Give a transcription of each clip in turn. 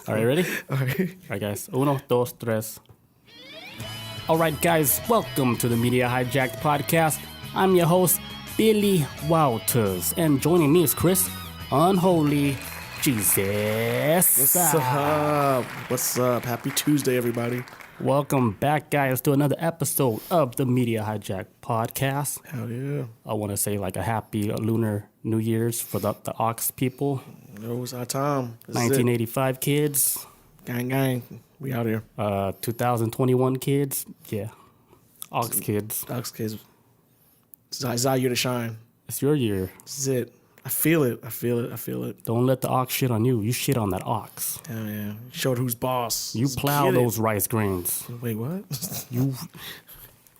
All right, ready? All right. All right, guys. Uno, dos, tres. All right, guys. Welcome to the Media Hijacked podcast. I'm your host, Billy Wouters. And joining me is Chris, Unholy Jesus. What's up? What's up? Happy Tuesday, everybody. Welcome back, guys, to another episode of the Media Hijacked podcast. Hell yeah. I want to say like a happy Lunar New Year's for the Ox people. It was our time. 1985 kids. Gang, gang. We out here. 2021 kids. Yeah. Ox kids. Ox kids. It's our year to shine. It's your year. This is it. I feel it. I feel it. I feel it. Don't let the ox shit on you. You shit on that ox. Hell yeah. Showed who's boss. You plow those rice grains. Wait, what?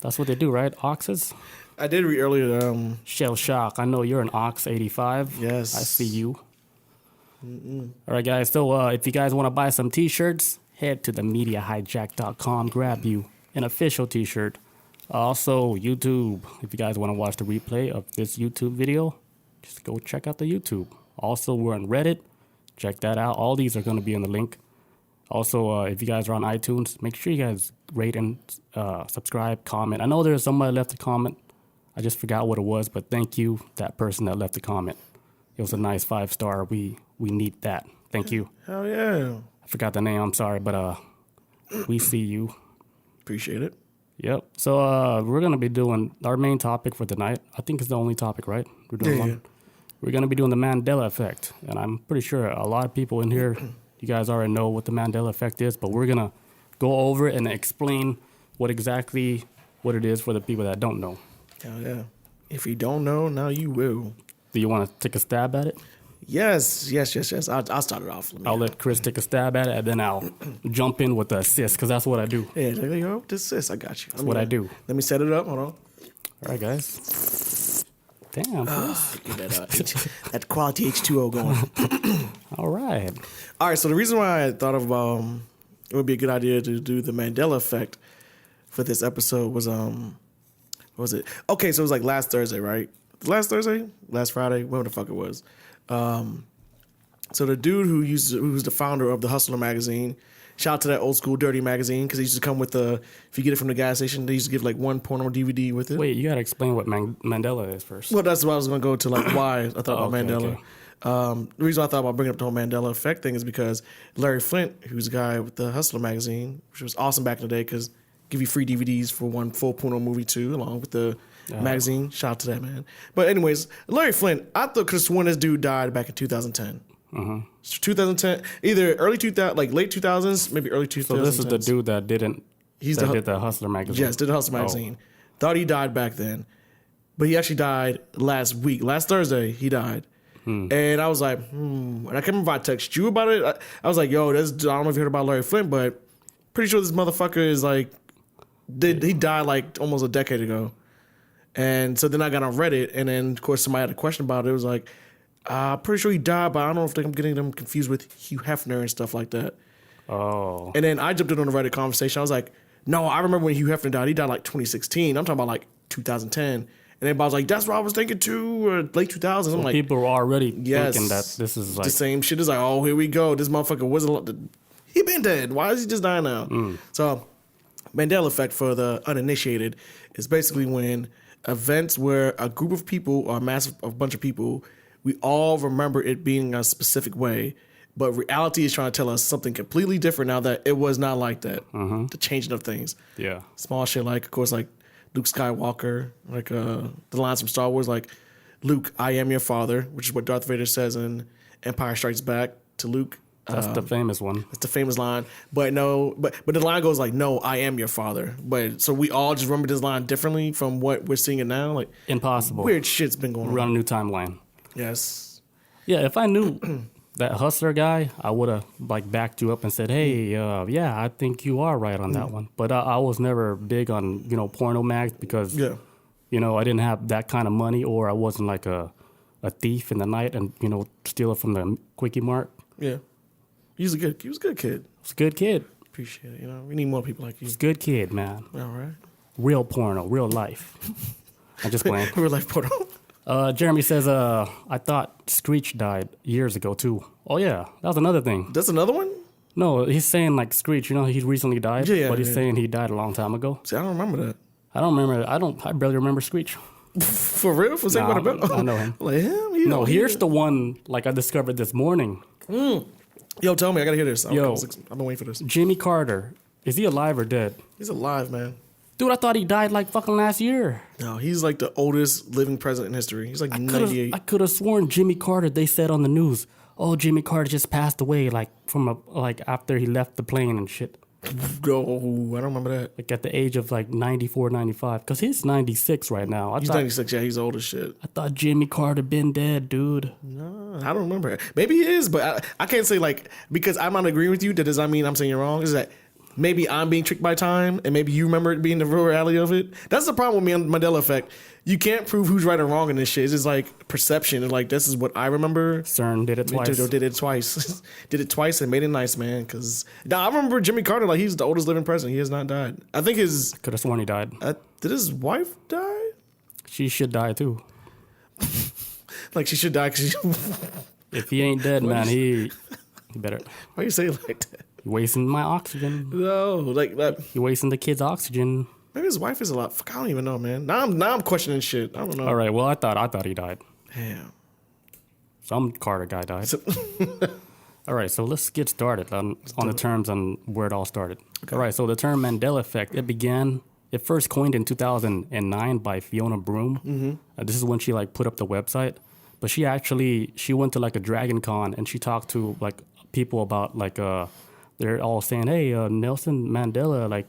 That's what they do, right? Oxes? I did read earlier. Shell shock. I know you're an ox 85. Yes. I see you. All right, guys. So if you guys want to buy some T-shirts, head to themediahijack.com. Grab you an official T-shirt. Also, YouTube. If you guys want to watch the replay of this YouTube video, just go check out the YouTube. Also, we're on Reddit. Check that out. All these are going to be in the link. Also, if you guys are on iTunes, make sure you guys rate and subscribe, comment. I know there's somebody left a comment. I just forgot what it was, but thank you, that person that left a comment. It was a nice 5-star. We need that. Thank you. Hell yeah. I forgot the name. I'm sorry, but we see you. Appreciate it. Yep. So we're going to be doing our main topic for tonight. I think it's the only topic, right? We're doing one. We're going to be doing the Mandela effect. And I'm pretty sure a lot of people in here, you guys already know what the Mandela effect is, but we're going to go over it and explain what it is for the people that don't know. Hell yeah. If you don't know, now you will. Do you want to take a stab at it? Yes. I'll start it off. I'll let Chris take a stab at it, and then I'll jump in with the assist, because that's what I do. Yeah, there you go. This assist, I got you. That's what I do. Let me set it up. Hold on. All right, guys. Damn, Chris. Get that quality H2O going. All right. All right, so the reason why I thought of it would be a good idea to do the Mandela effect for this episode was, what was it? Okay, so it was like last Thursday, right? Last Friday, whatever the fuck it was. So the dude who's the founder of the Hustler magazine, shout out to that old school dirty magazine, because he used to come with if you get it from the gas station, they used to give like one porno DVD with it. Wait, you gotta explain what Mandela is first. Well, that's why I was gonna go to, like, why I thought about Mandela. Okay. The reason I thought about bringing up the whole Mandela effect thing is because Larry Flint, who's the guy with the Hustler magazine, which was awesome back in the day, because give you free DVDs for one full porno movie too, along with the magazine. Shout out to that, man. But anyways, Larry Flint, I thought could have sworn this dude died back in 2010. 2010, either early 2000, like late 2000s, maybe early 2000s. So this is the dude that did the Hustler magazine. Yes, did the Hustler magazine. Thought he died back then, but he actually died last Thursday. He died, and I was like, And I can't remember if I texted you about it. I was like, yo, I don't know if you heard about Larry Flint, but pretty sure this motherfucker is like, he died like almost a decade ago. And so then I got on Reddit, and then of course somebody had a question about it. It was like, pretty sure he died, but I don't know if I'm getting them confused with Hugh Hefner and stuff like that. Oh. And then I jumped in on the Reddit conversation. I was like, no, I remember when Hugh Hefner died. He died like 2016. I'm talking about like 2010. And everybody was like, that's what I was thinking too, or late 2000s. I'm like, people were already thinking that this is like the same shit. Is like, oh, here we go. This motherfucker wasn't. He been dead. Why is he just dying now? So, Mandela effect for the uninitiated is basically when events where a group of people or a bunch of people, we all remember it being a specific way, but reality is trying to tell us something completely different now that it was not like that. The changing of things. Yeah. Small shit like, of course, like Luke Skywalker, like the lines from Star Wars, like, Luke, I am your father, which is what Darth Vader says in Empire Strikes Back to Luke. That's the famous one. That's the famous line. But the line goes like, no, I am your father. But so we all just remember this line differently from what we're seeing it now. Like, impossible. Weird shit's been going on. We're on a new timeline. Yes. Yeah, if I knew that Hustler guy, I would have like backed you up and said, hey, yeah, I think you are right on that one. But I was never big on, porno mags because, I didn't have that kind of money, or I wasn't like a thief in the night and, steal it from the Quickie Mart. Yeah. He was a good kid. He's a good kid. Appreciate it. We need more people like you. He's a good kid, man. All right. Real porno, real life. I'm just playing. Real life porno. Jeremy says, I thought Screech died years ago, too. Oh, yeah. That was another thing. That's another one? No, he's saying like Screech. You know, he recently died. Yeah, but he's yeah. saying he died a long time ago. See, I don't remember that. I barely remember Screech. For real? For Saved by the Bell? I know him. Like him? No, here's the one like I discovered this morning. Yo, tell me. I gotta hear this. Yo. I've been waiting for this. Jimmy Carter. Is he alive or dead? He's alive, man. Dude, I thought he died like fucking last year. No, he's like the oldest living president in history. He's like 98. I could have sworn Jimmy Carter. They said on the news, "Oh, Jimmy Carter just passed away, like after he left the plane and shit, No, I don't remember that. like at the age of like 94, 95. Because he's 96 right now. He's 96. Yeah, he's old as shit. I thought Jimmy Carter been dead, dude. No, I don't remember it. Maybe he is, but I can't say like because I'm not agreeing with you. That does not mean I'm saying you're wrong. Is that maybe I'm being tricked by time, and maybe you remember it being the real reality of it. That's the problem with me on Mandela effect. You can't prove who's right or wrong in this shit. It's just like perception. And like this is what I remember. Cern did it twice. Did it twice. Did it twice and made it nice, man. Because I remember Jimmy Carter. Like he's the oldest living president. He has not died. I think his Could have sworn he died. did his wife die? She should die too. Like she should die. Cause If he ain't dead, man, he better. why you say it like that? He wasting my oxygen. No, like that. He wasting the kids' oxygen. Maybe his wife is a lot. Fuck, I don't even know, man. Now I'm questioning shit. I don't know. All right, well, I thought he died. Damn. Some Carter guy died. All right, so let's get started on the terms and where it all started. Okay. All right, so the term Mandela effect, it first coined in 2009 by Fiona Broom. Mm-hmm. This is when she like put up the website. But she went to like a Dragon Con and she talked to like people about like, they're all saying, hey, Nelson Mandela, like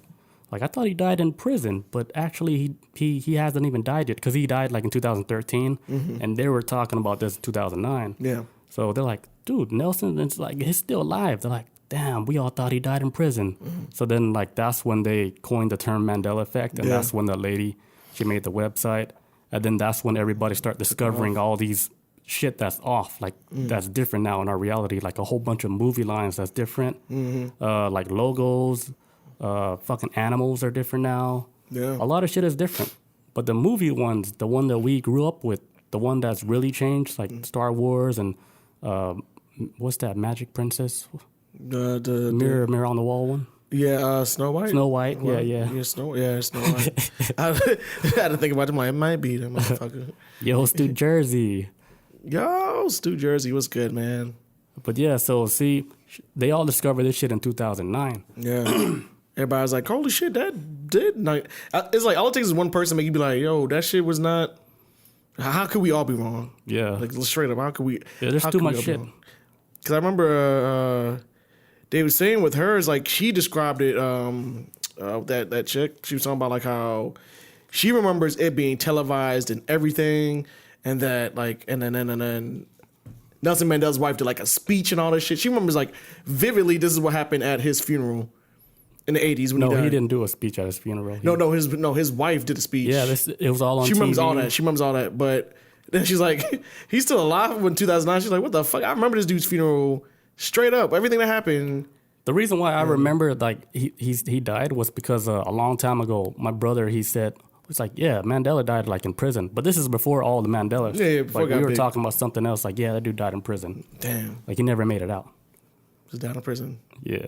I thought he died in prison, but actually he hasn't even died yet because he died like in 2013, and they were talking about this in 2009. Yeah. So they're like, dude, Nelson, it's like he's still alive. They're like, damn, we all thought he died in prison. So then like that's when they coined the term Mandela effect, and that's when the lady, she made the website, and then that's when everybody started discovering all these shit that's off, like that's different now in our reality, like a whole bunch of movie lines that's different, like logos. Fucking animals are different now. Yeah. A lot of shit is different. But the movie ones, the one that we grew up with, the one that's really changed, like Star Wars and what's that, Magic Princess? The Mirror on the Wall one? Yeah, Snow White. Snow White, yeah. Snow White. I had to think about it. I'm like, it might be that motherfucker. Yo, Stu Jersey. Yo, Stu Jersey was good, man. But yeah, so see, they all discovered this shit in 2009. Yeah. Everybody was like, holy shit, that did not. It's like, all it takes is one person to make you be like, yo, that shit was not. How could we all be wrong? Yeah. Like, straight up, how could we. Yeah, there's too much shit. Because I remember they were saying with hers, like, she described it, that chick, she was talking about, like, how she remembers it being televised and everything, and that, like, and then Nelson Mandela's wife did, like, a speech and all this shit. She remembers, like, vividly, this is what happened at his funeral. In the 80s when he died. He didn't do a speech at his funeral. His wife did a speech. Yeah, it was all on TV. She remembers all that. But then she's like, he's still alive in 2009. She's like, what the fuck? I remember this dude's funeral straight up. Everything that happened. The reason why I remember like he died was because a long time ago, my brother, he said, it's like, yeah, Mandela died like in prison. But this is before all the Mandela. Yeah, before like, we were talking about something else. Like, yeah, that dude died in prison. Damn. Like he never made it out. He died in prison. Yeah.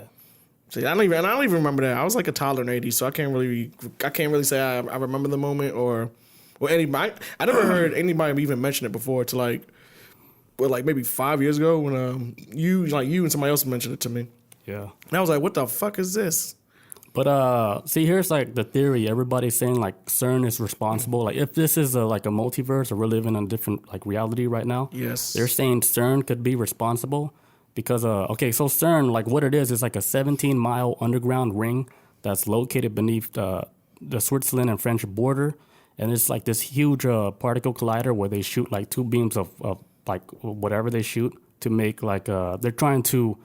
See, I don't even remember that. I was like a toddler in the 80s, so I can't really say I remember the moment or anybody. I never heard anybody even mention it before to like maybe 5 years ago when you and somebody else mentioned it to me. Yeah. And I was like, what the fuck is this? But see, here's like the theory. Everybody's saying like CERN is responsible. Like if this is like a multiverse or we're living in a different like reality right now. Yes. They're saying CERN could be responsible. Because, so CERN, like what it is like a 17-mile underground ring that's located beneath the Switzerland and French border. And it's like this huge particle collider where they shoot like two beams of like whatever they shoot to make like, they're trying to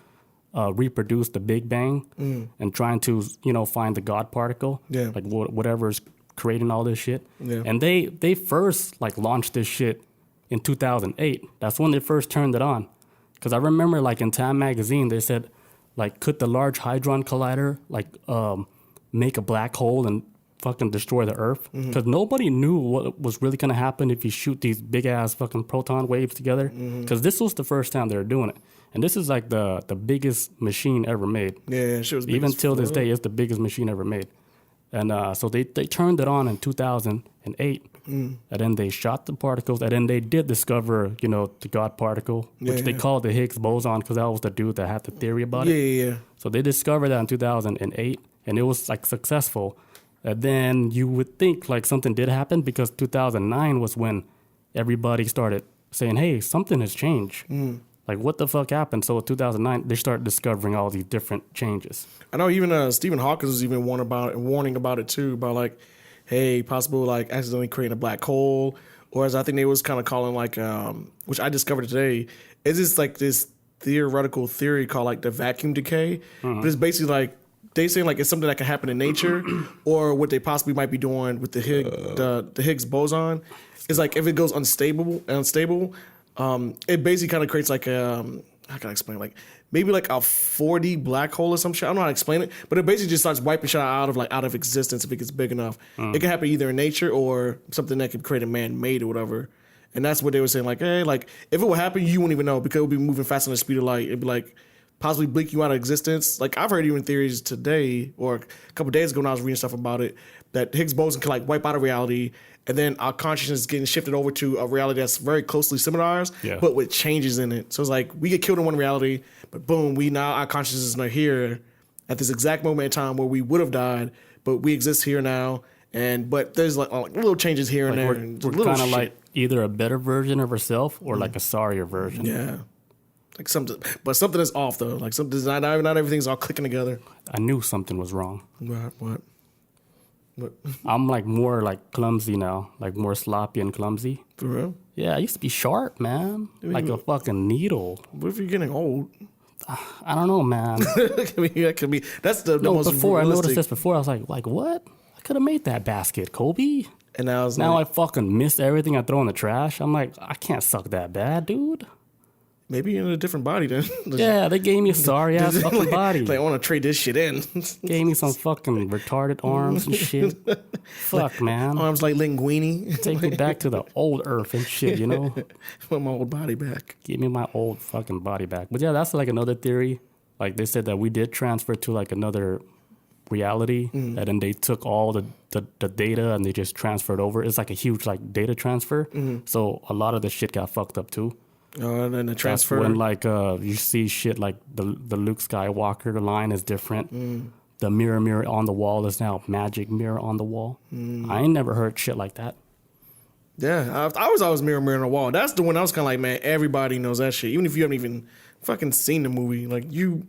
reproduce the Big Bang and trying to, find the God particle. Yeah. Like whatever's creating all this shit. Yeah. And they first like launched this shit in 2008. That's when they first turned it on. Because I remember, like, in Time Magazine, they said, like, could the Large Hadron Collider, like, make a black hole and fucking destroy the Earth. Because nobody knew what was really going to happen if you shoot these big-ass fucking proton waves together. Because this was the first time they were doing it. And this is like the biggest machine ever made. Yeah, she was big Even as till this fuck. day, it's the biggest machine ever made. And so they turned it on in 2008. And then they shot the particles. And then they did discover, the God particle, which they called the Higgs boson because that was the dude that had the theory about it. Yeah. So they discovered that in 2008. And it was like successful. And then you would think like something did happen because 2009 was when everybody started saying, hey, something has changed. Like, what the fuck happened? So in 2009, they started discovering all these different changes. I know even Stephen Hawking was even warning about it too, about like, hey, possible like accidentally creating a black hole, or as I think they was kind of calling like, which I discovered today, is this like this theoretical theory called like the vacuum decay. But it's basically like they saying like it's something that can happen in nature, or what they possibly might be doing with the Higgs boson is like if it goes unstable. It basically kind of creates like a, how can I explain? Like maybe like a 4D black hole or some shit. I don't know how to explain it, but it basically just starts wiping shit out of existence if it gets big enough. It can happen either in nature or something that could create a man-made or whatever. And that's what they were saying. Like, hey, like if it would happen, you wouldn't even know because it would be moving faster than the speed of light. It'd be like possibly blink you out of existence. Like I've heard even theories today or a couple days ago when I was reading stuff about it that Higgs boson can like wipe out of reality. And then our consciousness is getting shifted over to a reality that's very closely similar to ours, but with changes in it. So it's like we get killed in one reality, but boom, our consciousness is here at this exact moment in time where we would have died, but we exist here now. But there's like little changes here and there. We're kind of like either a better version of ourselves or like a sorrier version. Yeah. Like something is off though. Like something, not everything's all clicking together. I knew something was wrong. What? I'm like more like clumsy now, like more sloppy and clumsy. For real? Yeah, I used to be sharp, man, like a fucking needle. What if you're getting old? I don't know, man. That could be. That's the most before realistic. I noticed this before, I was like, what? I could have made that basket, Kobe. And now I fucking missed everything I throw in the trash. I'm like, I can't suck that bad, dude. Maybe you're in a different body then. Yeah, they gave me a sorry ass fucking body. Like, I want to trade this shit in. Gave me some fucking retarded arms and shit. Fuck, man. Arms like linguini. Take me back to the old earth and shit, Want my old body back. Give me my old fucking body back. But yeah, that's like another theory. Like they said that we did transfer to like another reality, and then they took all the data and they just transferred over. It's like a huge like data transfer. So a lot of the shit got fucked up too. Oh, and then the transfer. That's when like you see shit like the Luke Skywalker line is different. The mirror on the wall is now magic mirror on the wall. I ain't never heard shit like that. Yeah, I was always mirror on the wall. That's the one I was kind of like, man, everybody knows that shit. Even if you haven't even fucking seen the movie. Like you...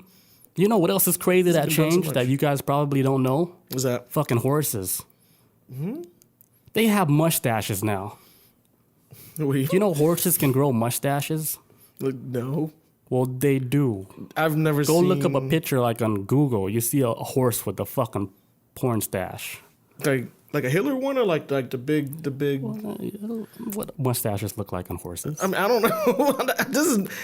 You know what else is crazy that changed that you guys probably don't know? What's that? Fucking horses. They have mustaches now. Wait. You know horses can grow mustaches? No. Well, they do. I've never seen... Go look up a picture like on Google. You see a horse with a fucking porn stash. Like a Hitler one or like the big... What mustaches look like on horses? I mean, I don't know.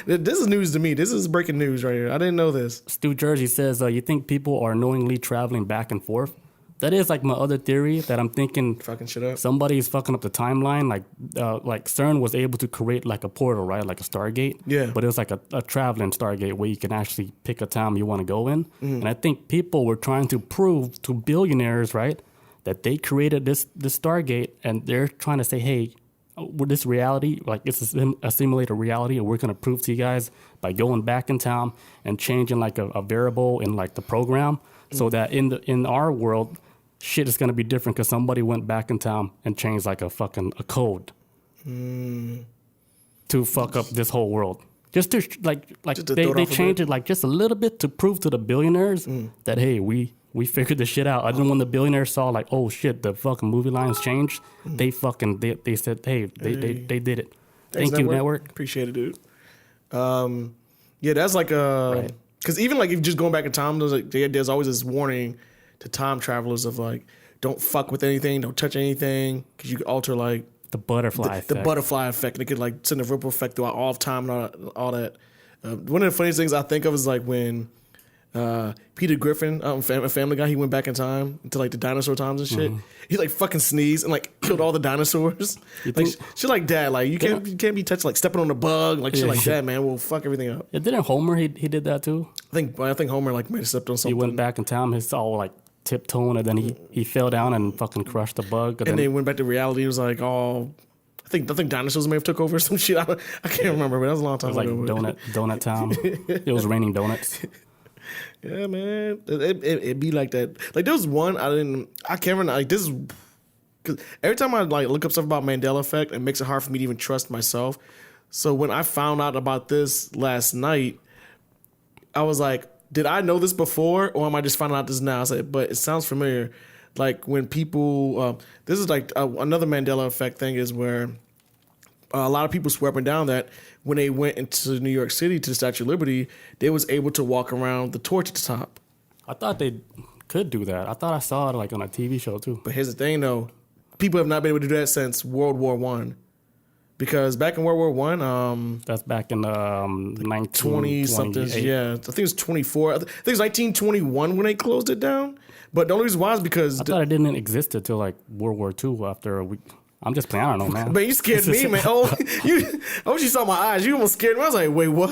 This is news to me. This is breaking news right here. I didn't know this. Stu Jersey says, you think people are knowingly traveling back and forth? That is like my other theory that I'm thinking fucking shit up. Somebody's fucking up the timeline. Like Cern was able to create like a portal, right? Like a Stargate. Yeah. But it was like a traveling Stargate where you can actually pick a time you want to go in. And I think people were trying to prove to billionaires, right, that they created this Stargate, and they're trying to say, hey, with this reality, like it's a simulated reality, and we're going to prove to you guys by going back in time and changing like a variable in like the program, so that in our world, shit is going to be different because somebody went back in time and changed like a code to fuck up this whole world. Just to they changed it like just a little bit to prove to the billionaires that, hey, we figured this shit out. Other than when the billionaires saw like, oh shit, the fucking movie lines changed, they said, hey, they did it. Thank you, network. Appreciate it, dude. Yeah, that's like because even like if just going back in time, there's always this warning to time travelers of like, don't fuck with anything, don't touch anything, because you could alter like the butterfly effect. The butterfly effect. And it could like send a ripple effect throughout all of time and all that. One of the funniest things I think of is like when Peter Griffin, Family Guy, he went back in time to like the dinosaur times and shit. He like fucking sneezed and like killed all the dinosaurs. Like shit like that. Like you can't be touched like stepping on a bug, like shit like that, man. Will fuck everything up. Yeah, didn't Homer he did that too? I think Homer like might have stepped on something. He went back in time. He's all like tiptoeing, and then he fell down and fucking crushed the bug. And then he went back to reality. It was like all. I think dinosaurs may have took over or some shit. I can't remember, but that was a long time ago. It was like donut time. It was raining donuts. Yeah, man, it be like that. Like there was one I can't remember. Like this is because every time I like look up stuff about Mandela effect, it makes it hard for me to even trust myself. So when I found out about this last night, I was like, did I know this before, or am I just finding out this now? I said, but it sounds familiar. Like when people, this is like another Mandela effect thing is where a lot of people swear up and down that when they went into New York City to the Statue of Liberty, they was able to walk around the torch at the top. I thought they could do that. I thought I saw it like on a TV show too. But here's the thing though, people have not been able to do that since World War I. Because back in World War I, that's back in 20 something. Yeah, I think it was 24. I think it was 1921 when they closed it down. But the only reason why is because I thought it didn't exist until like World War II. After a week, I'm just playing. I don't know, man. Man, you scared me, man. I wish you saw my eyes. You almost scared me. I was like, wait, what?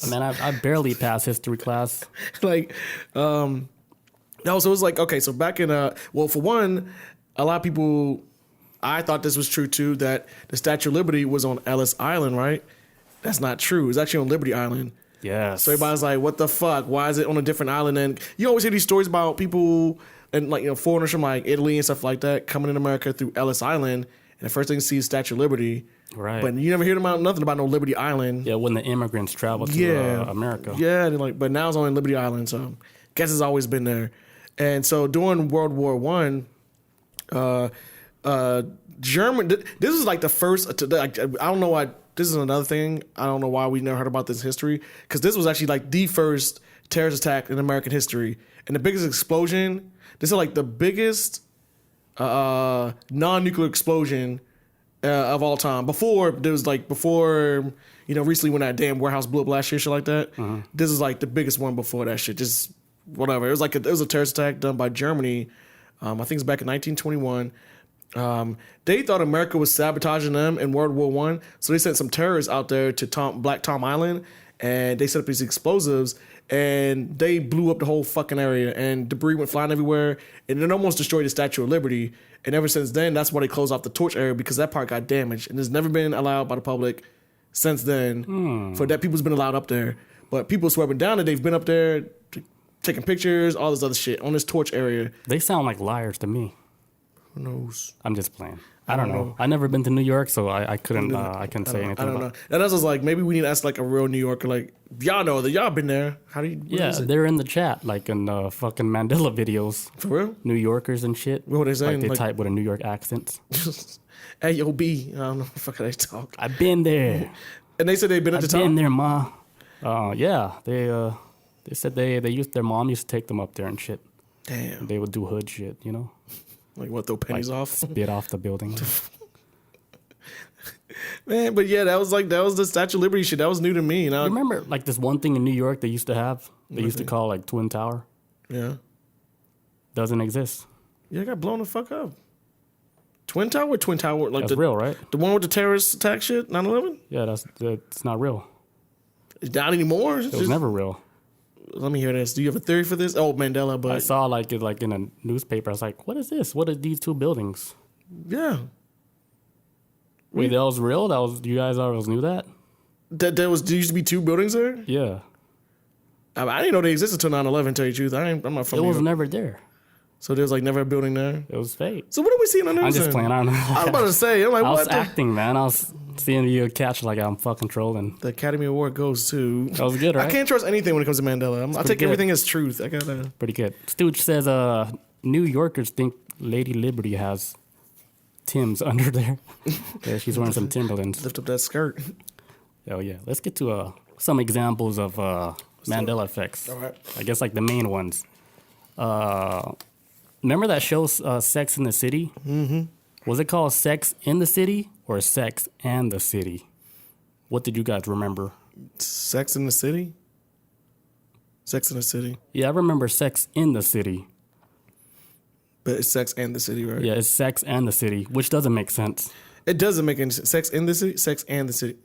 Man, I barely passed history class. Like, no. So it was like, okay. So back in well, for one, a lot of people. I thought this was true too, that the Statue of Liberty was on Ellis Island, right? That's not true. It's actually on Liberty Island. Yes. So everybody's like, what the fuck? Why is it on a different island? And you always hear these stories about people and like, foreigners from like Italy and stuff like that coming in America through Ellis Island. And the first thing you see is Statue of Liberty. Right. But you never hear about nothing about no Liberty Island. Yeah, when the immigrants traveled to America. Yeah, but now it's on Liberty Island. So guess it's always been there. And so during World War I, German. This is like the first. I don't know why. This is another thing. I don't know why we never heard about this history, because this was actually like the first terrorist attack in American history, and the biggest explosion. This is like the biggest non-nuclear explosion of all time. Before recently when that damn warehouse blew up last year, shit like that. This is like the biggest one before that shit. Just whatever. It was like it was a terrorist attack done by Germany. I think it's back in 1921. They thought America was sabotaging them in World War I, so they sent some terrorists out there to Black Tom Island, and they set up these explosives, and they blew up the whole fucking area, and debris went flying everywhere, and it almost destroyed the Statue of Liberty. And ever since then, that's why they closed off the torch area, because that part got damaged, and it's never been allowed by the public since then. For that, people's been allowed up there, but people swearing down that they've been up there taking pictures, all this other shit on this torch area. They sound like liars to me. Who knows? I'm just playing. I don't know. I never been to New York, so I couldn't say anything. I don't know. And that's just like, maybe we need to ask like a real New Yorker, like, y'all know that y'all been there. How do you? Yeah, they're in the chat, like in the fucking Mandela videos. For real? New Yorkers and shit. What are they saying? Like they type with a New York accent. Hey, yo, B. I don't know what the fuck they talk. I've been there. And they said they've been at the top? I've been there, ma. Yeah, they said their mom used to take them up there and shit. Damn. They would do hood shit, you know? Like what, throw pennies off? Spit off the building. Man, but yeah, that was the Statue of Liberty shit. That was new to me. You remember like this one thing in New York they used to have? They used to call like Twin Tower. Yeah. Doesn't exist. Yeah, it got blown the fuck up. Twin Tower? Like that's real, right? The one with the terrorist attack shit, 9/11? Yeah, that's not real. It's not anymore? It was never real. Let me hear this. Do you have a theory for this? Oh, Mandela, but I saw like it like in a newspaper. I was like, what is this? What are these two buildings? Yeah. Wait, that was real? You guys always knew that? There used to be two buildings there? Yeah. I didn't know they existed until 9/11, to tell you the truth. I'm not from It was never there. So there's like never a building there? It was fake. So what are we seeing on the news? I'm just playing. I don't know. I was about to say, I'm like, I what? was acting, man. I was seeing you catch like I'm fucking trolling. The Academy Award goes to... That was good, right? I can't trust anything when it comes to Mandela. I take everything as truth. I gotta... Pretty good. Stooge says New Yorkers think Lady Liberty has Tim's under there. Yeah, she's wearing some Timberlands. Lift up that skirt. Oh, yeah. Let's get to some examples of Mandela effects. All right. I guess like the main ones. Remember that show, Sex in the City? Mm-hmm. Was it called Sex in the City or Sex and the City? What did you guys remember? Sex in the City? Sex in the City. Yeah, I remember Sex in the City. But it's Sex and the City, right? Yeah, it's Sex and the City, which doesn't make sense. It doesn't make any sense. Sex in the City? Sex and the City.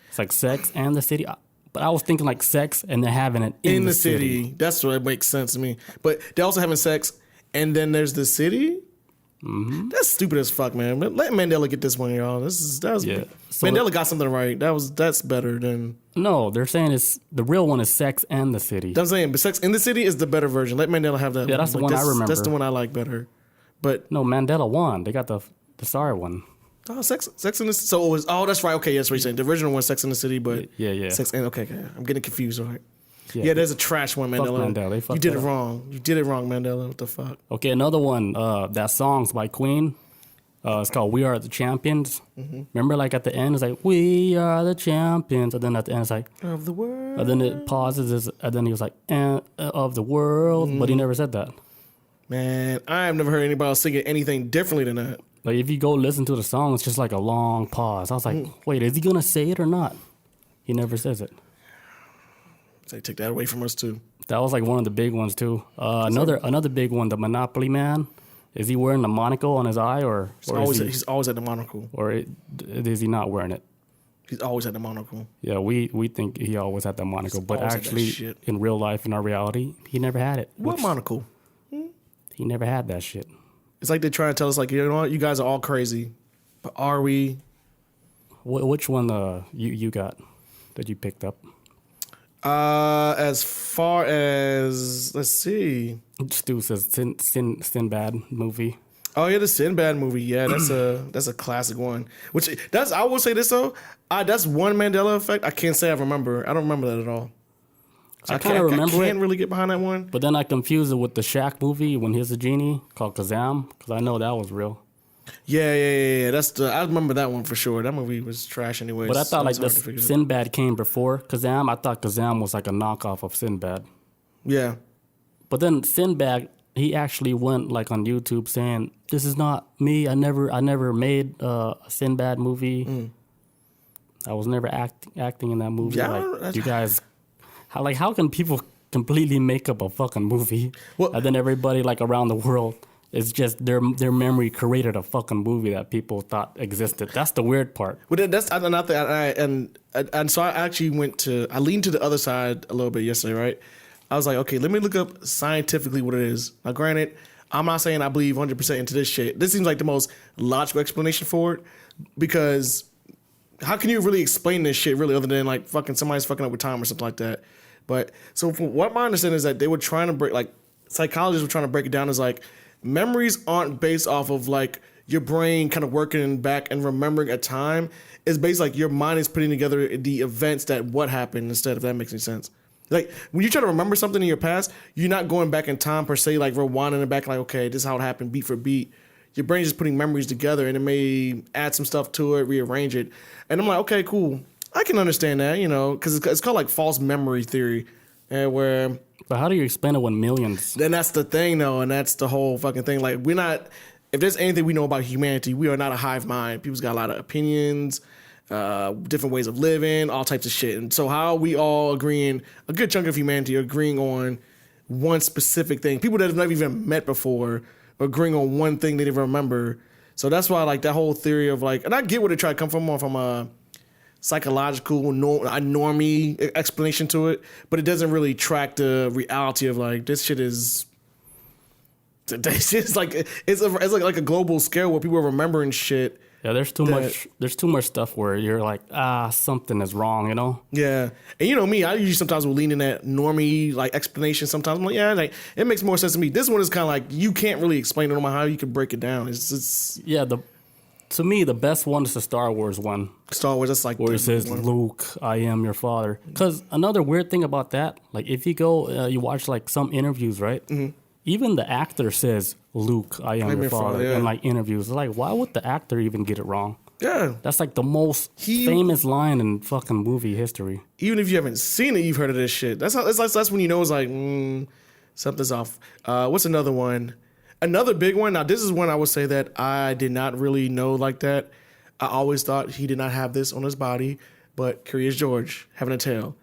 It's like Sex and the City. But I was thinking like sex and they're having it in the city. That's what makes sense to me. But they're also having sex and then there's the city? Mm-hmm. That's stupid as fuck, man. Let Mandela get this one, y'all. Mandela got something right. That's better than. No, they're saying the real one is Sex and the City. I'm saying, but Sex in the City is the better version. Let Mandela have that. Yeah, that's the one I remember. That's the one I like better. But no, Mandela won. They got the sorry one. Oh, Sex in the City. So it was. Oh, that's right. Okay, yes, what you're saying. The original one, Sex in the City, but yeah. Sex and okay. I'm getting confused. All right. Yeah, there's a trash one, Mandela. Mandela. You did it wrong. You did it wrong, Mandela. What the fuck? Okay, another one. That song's by Queen. It's called "We Are the Champions." Mm-hmm. Remember, like at the end, it's like "We are the champions," and then at the end, it's like "Of the world." And then it pauses, and then he was like "of the world," but he never said that. Man, I've never heard anybody else singing anything differently than that. Like if you go listen to the song, it's just like a long pause. I was like, wait, is he gonna say it or not? He never says it. They take that away from us too. That was like one of the big ones too. Another big one, the Monopoly Man. Is he wearing the monocle on his eye, or he's always at the monocle, or is he not wearing it? He's always had the monocle. Yeah, we think he always had the monocle, but actually, in real life, in our reality, he never had it. What monocle? He never had that shit. It's like they're trying to tell us, like, you know what, you guys are all crazy, but are we? Which one you got that you picked up? As far as, let's see. Stu says Sinbad movie. Oh yeah, the Sinbad movie. Yeah, that's a classic one. I will say this though, that's one Mandela effect. I can't say I remember. I don't remember that at all. I kind of remember. I can't really get behind that one. But then I confused it with the Shaq movie when he's a genie called Kazam, because I know that was real. Yeah. I remember that one for sure. That movie was trash anyway. But I thought like the Sinbad came before Kazam. I thought Kazam was like a knockoff of Sinbad. Yeah. But then Sinbad, he actually went like on YouTube saying, "This is not me. I never made a Sinbad movie. I was never acting in that movie." Yeah, like, you guys, how can people completely make up a fucking movie, and then everybody like around the world, it's just their memory created a fucking movie that people thought existed. That's the weird part. Well, and so I actually I leaned to the other side a little bit yesterday, right? I was like, okay, let me look up scientifically what it is. Now, granted, I'm not saying I believe 100% into this shit. This seems like the most logical explanation for it, because how can you really explain this shit really other than like fucking somebody's fucking up with time or something like that? But so from what my understanding is that they were trying to break, like psychologists were trying to break it down as like memories aren't based off of like your brain kind of working back and remembering a time. It's based like your mind is putting together the events that what happened instead, if that makes any sense. Like, when you try to remember something in your past, you're not going back in time per se, like rewinding it back, like, okay, this is how it happened, beat for beat. Your brain's just putting memories together, and it may add some stuff to it, rearrange it. And I'm like, okay, cool. I can understand that, because it's called, like, false memory theory, where... But how do you explain it when millions? Then that's the thing, though, and that's the whole fucking thing. Like, we're not... If there's anything we know about humanity, we are not a hive mind. People's got a lot of opinions... different ways of living, all types of shit. And so how are we all agreeing, a good chunk of humanity agreeing on one specific thing? People that have never even met before agreeing on one thing they didn't remember. So that's why like that whole theory of like, and I get where they try to come from, more from a psychological, a normie explanation to it, but it doesn't really track the reality of like, this shit is... It's like like a global scale where people are remembering shit. Yeah, there's too much stuff where you're like, something is wrong, Yeah. And me, I usually sometimes will lean in that normie like explanation sometimes. I'm like, yeah, like it makes more sense to me. This one is kind of like you can't really explain it no matter how you can break it down. Yeah, to me the best one is the Star Wars one. Star Wars, that's like where it says, "Luke, I am your father." Because another weird thing about that, like if you go you watch like some interviews, right? Mm-hmm. Even the actor says, "Luke, I am your father," yeah. in like interviews. Like, why would the actor even get it wrong? Yeah. That's like the most famous line in fucking movie history. Even if you haven't seen it, you've heard of this shit. That's when you know it's like, something's off. What's another one? Another big one. Now, this is one I would say that I did not really know like that. I always thought he did not have this on his body, but Curious George, having a tail.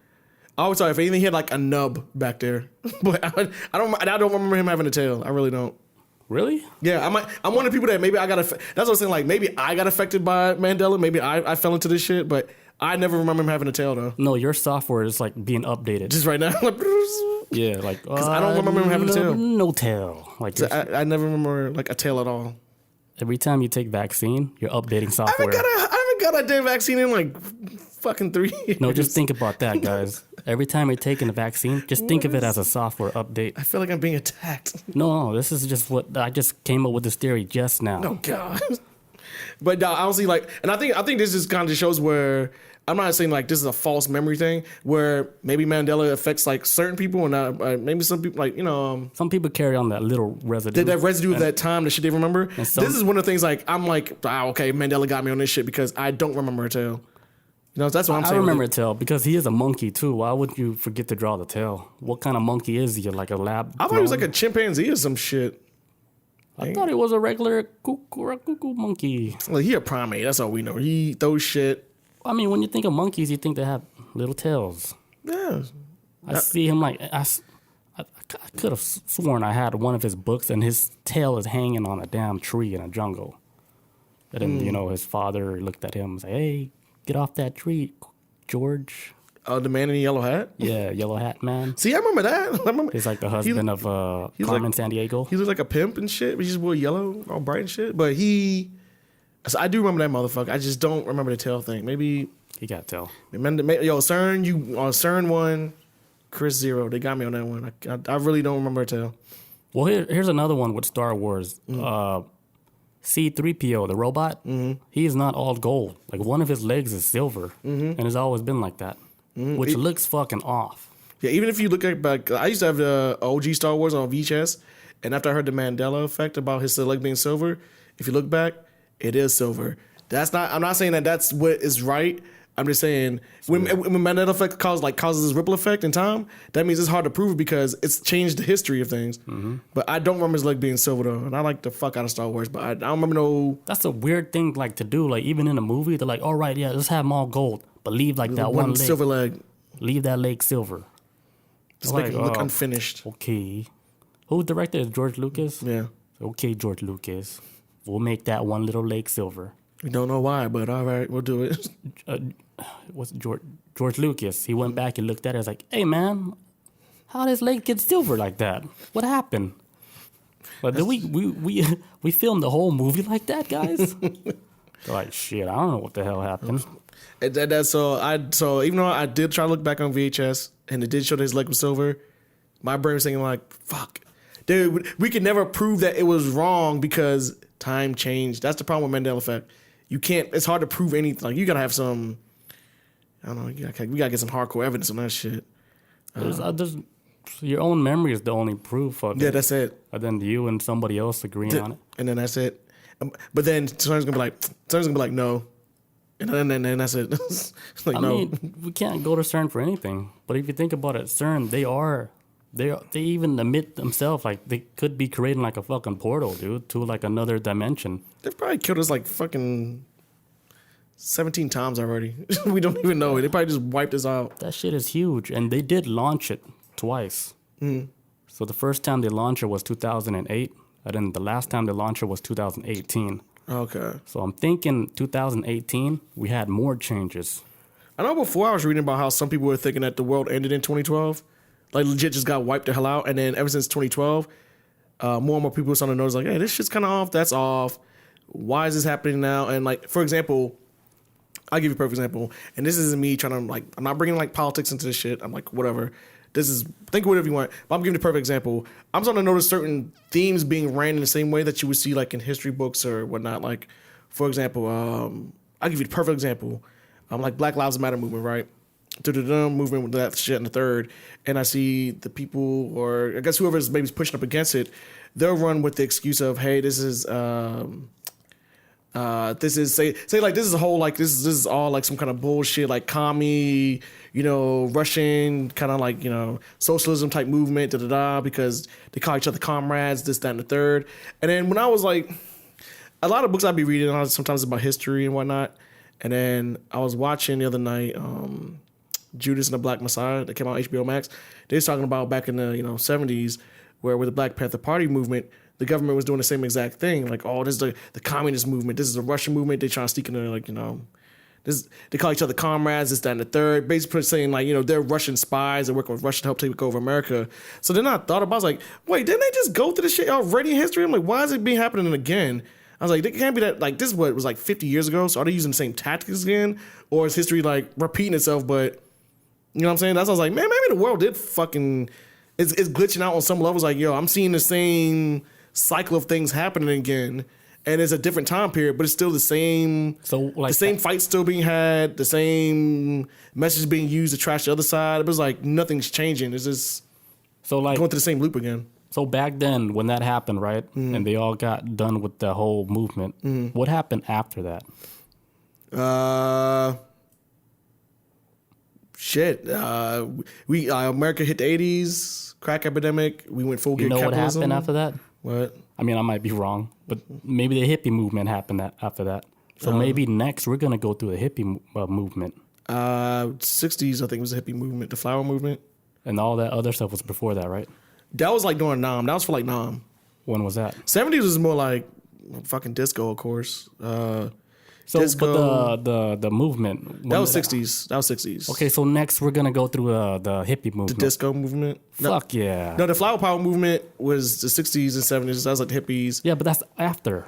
I always thought if anything, he had like a nub back there. But I don't remember him having a tail. I really don't. Really? Yeah, I'm one of the people that maybe I got. That's what I'm saying. Like maybe I got affected by Mandela. Maybe I fell into this shit, but I never remember him having a tail though. No, your software is like being updated. Just right now. Yeah, like because I don't remember him having a tail. No tail. Like I never remember like a tail at all. Every time you take vaccine, you're updating software. I haven't got a damn vaccine in like fucking 3 years. No, just think about that, guys. Every time you're taking a vaccine, just think of it as a software update. I feel like I'm being attacked. No, this is just what I just came up with this theory just now. Oh God. But honestly, like, and I think this just kind of shows where I'm not saying like this is a false memory thing where maybe Mandela affects like certain people and not maybe some people like some people carry on that little residue. That residue of that time that shit they remember. This is one of the things like I'm like okay, Mandela got me on this shit because I don't remember a tail. You know, that's what I'm saying. I remember a tail because he is a monkey too. Why would you forget to draw the tail? What kind of monkey is he? Like a lab? I thought he was like a chimpanzee or some shit. I thought he was a regular cuckoo monkey. Well, he a primate. That's all we know. He throws shit. I mean, when you think of monkeys, you think they have little tails. Yeah. I see him like I could have sworn I had one of his books and his tail is hanging on a damn tree in a jungle. And then his father looked at him and said, "Hey, get off that tree, George." The man in the yellow hat? Yeah, yellow hat man. See, I remember that. He's like the husband of Carmen Sandiego. He looked like a pimp and shit. He just wore yellow, all bright and shit. But so I do remember that motherfucker. I just don't remember the tail thing. Maybe he got tail. Cern, you on Cern 1, Chris 0. They got me on that one. I really don't remember a tail. Well, here's another one with Star Wars. C-3PO, the robot, he is not all gold. Like one of his legs is silver, and it's always been like that, which looks fucking off. Yeah, even if you look at back, I used to have the OG Star Wars on VHS, and after I heard the Mandela effect about his leg being silver, if you look back, it is silver. I'm not saying that that's what is right. I'm just saying when Mandela effect causes this ripple effect in time, that means it's hard to prove because it's changed the history of things. But I don't remember his leg being silver though, and I like the fuck out of Star Wars, but I don't remember no. That's a weird thing like to do. Like even in a movie, they're like, "All right, yeah, let's have them all gold, but leave like that one leg, silver leg. Leave that leg silver. Just make it look unfinished." Okay, who directed it? George Lucas. Yeah. Okay, George Lucas, we'll make that one little leg silver. We don't know why, but all right, we'll do it. What's George Lucas? He went back and looked at it. I was like, "Hey man, how did his leg get silver like that? What happened?" But then we filmed the whole movie like that, guys. They're like, shit, I don't know what the hell happened. So even though I did try to look back on VHS and it did show that his leg was silver, my brain was thinking like, fuck, dude, we could never prove that it was wrong because time changed. That's the problem with Mandela effect. You can't. It's hard to prove anything. Like you gotta have some. I don't know. We gotta get some hardcore evidence on that shit. Your own memory is the only proof of it. Yeah, that's it. And then you and somebody else agreeing on it. And then that's it. But then Cern's gonna be like, no. And then that's it. It's like, I mean, we can't go to CERN for anything. But if you think about it, CERN, they even admit themselves like they could be creating like a fucking portal, dude, to like another dimension. They've probably killed us like fucking 17 times already. We don't even know. They probably just wiped us out. That shit is huge. And they did launch it twice. So the first time they launched it was 2008. And then the last time they launched it was 2018. Okay. So I'm thinking 2018, we had more changes. I know before I was reading about how some people were thinking that the world ended in 2012. Like legit just got wiped the hell out. And then ever since 2012, more and more people were starting to notice like, hey, this shit's kind of off. That's off. Why is this happening now? And like, for example, I'll give you a perfect example. And this isn't me trying to like, I'm not bringing like politics into this shit. I'm like, whatever. This is, think of whatever you want. But I'm giving you a perfect example. I'm starting to notice certain themes being ran in the same way that you would see like in history books or whatnot. Like, for example, I'll give you the perfect example. Like Black Lives Matter movement, right? Movement with that shit in the third. And I see the people, or I guess whoever's maybe pushing up against it, they'll run with the excuse of, hey, this is say like this is a whole like this is all like some kind of bullshit like commie, Russian kind of like socialism type movement because they call each other comrades, this, that, and the third. And then when I was like, a lot of books I'd be reading sometimes about history and whatnot, and then I was watching the other night Judas and the Black Messiah that came out on HBO Max. They was talking about back in the 70s, where with the Black Panther Party movement, the government was doing the same exact thing. Like, oh, this is the communist movement. This is the Russian movement. They trying to sneak in there, like, this. They call each other comrades. This, that, and the third. Basically saying like, they're Russian spies. They're working with Russia to help take over America. So then I thought about, I was like, wait, didn't they just go through this shit already in history? I'm like, why is it being happening again? I was like, it can't be that, like, this is what it was like 50 years ago. So are they using the same tactics again? Or is history like repeating itself? But, you know what I'm saying? That's why I was like, man, maybe the world did fucking, it's glitching out on some levels. Like, yo, I'm seeing the same cycle of things happening again. And it's a different time period, but it's still the same. So like the same fights still being had, the same message being used to trash the other side. It was like nothing's changing. It's just going through the same loop again. So back then, when that happened, right, and they all got done with the whole movement, what happened after that? America hit the 80s, crack epidemic. We went full gear capitalism. You know what happened after that? What? I mean, I might be wrong, but maybe the hippie movement happened after that. So maybe next we're going to go through the hippie movement. 60s, I think, was the hippie movement, the flower movement. And all that other stuff was before that, right? That was like during Nam. That was for like Nam. When was that? 70s was more like fucking disco, of course. Disco. But the movement. That was 60s. That was 60s. Okay, so next we're going to go through the hippie movement. The disco movement. Fuck yeah. No, the flower power movement was the 60s and 70s. That was like the hippies. Yeah, but that's after.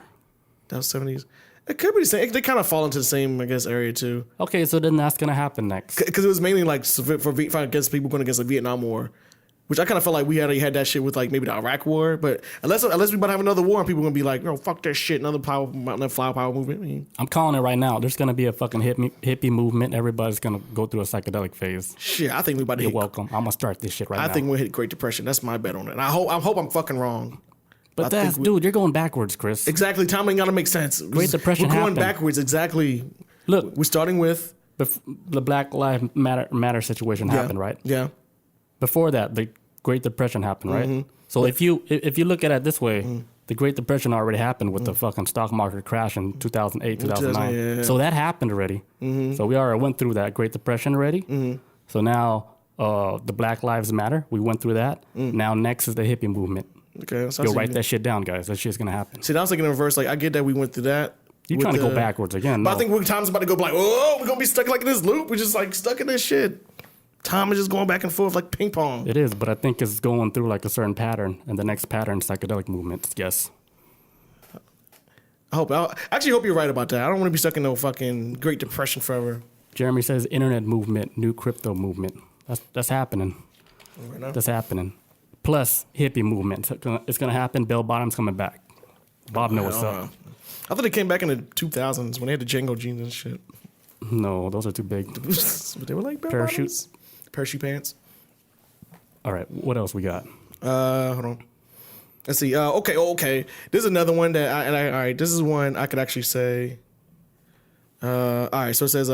That was 70s. It could be the same. They kind of fall into the same, I guess, area too. Okay, so then that's going to happen next. Because it was mainly like for against people going against the Vietnam War. Which I kind of felt like we already had that shit with like maybe the Iraq War, but unless we about to have another war and people are gonna be like, fuck that shit, another flower power movement. I'm calling it right now. There's gonna be a fucking hippie movement. Everybody's gonna go through a psychedelic phase. Shit, I think we about to. You're welcome. I'm gonna start this shit right now. I think we'll hit Great Depression. That's my bet on it. And I hope I'm fucking wrong. But dude, you're going backwards, Chris. Exactly. Time ain't gotta make sense. Great Depression We're going happened. backwards. Exactly. Look, we're starting with the Black Lives Matter situation happened, right? Yeah. Before that, the Great Depression happened, right? Mm-hmm. So if you look at it this way, the Great Depression already happened with the fucking stock market crash in 2008, 2009. Yeah. So that happened already. Mm-hmm. So we already went through that Great Depression already. Mm-hmm. So now the Black Lives Matter, we went through that. Now next is the hippie movement. Okay, Yo, write that shit down, guys. That shit's gonna happen. See, I was thinking in reverse. Like, I get that we went through that. You're trying to go backwards again. But I think time's about to go like, oh, we're gonna be stuck like in this loop. We're just like stuck in this shit. Time is just going back and forth like ping pong. It is, but I think it's going through like a certain pattern, and the next pattern, psychedelic movements. Yes. I actually hope you're right about that. I don't want to be stuck in no fucking Great Depression forever. Jeremy says internet movement, new crypto movement. That's happening. Right now? That's happening. Plus hippie movement. It's gonna happen. Bell bottoms coming back. Bob knows what's up. I thought it came back in the 2000s when they had the Django jeans and shit. No, those are too big. But they were like bell parachutes. Bottoms. Parachute pants. All right, what else we got? Hold on. Let's see. Okay. This is another one that all right. This is one I could actually say. All right. So it says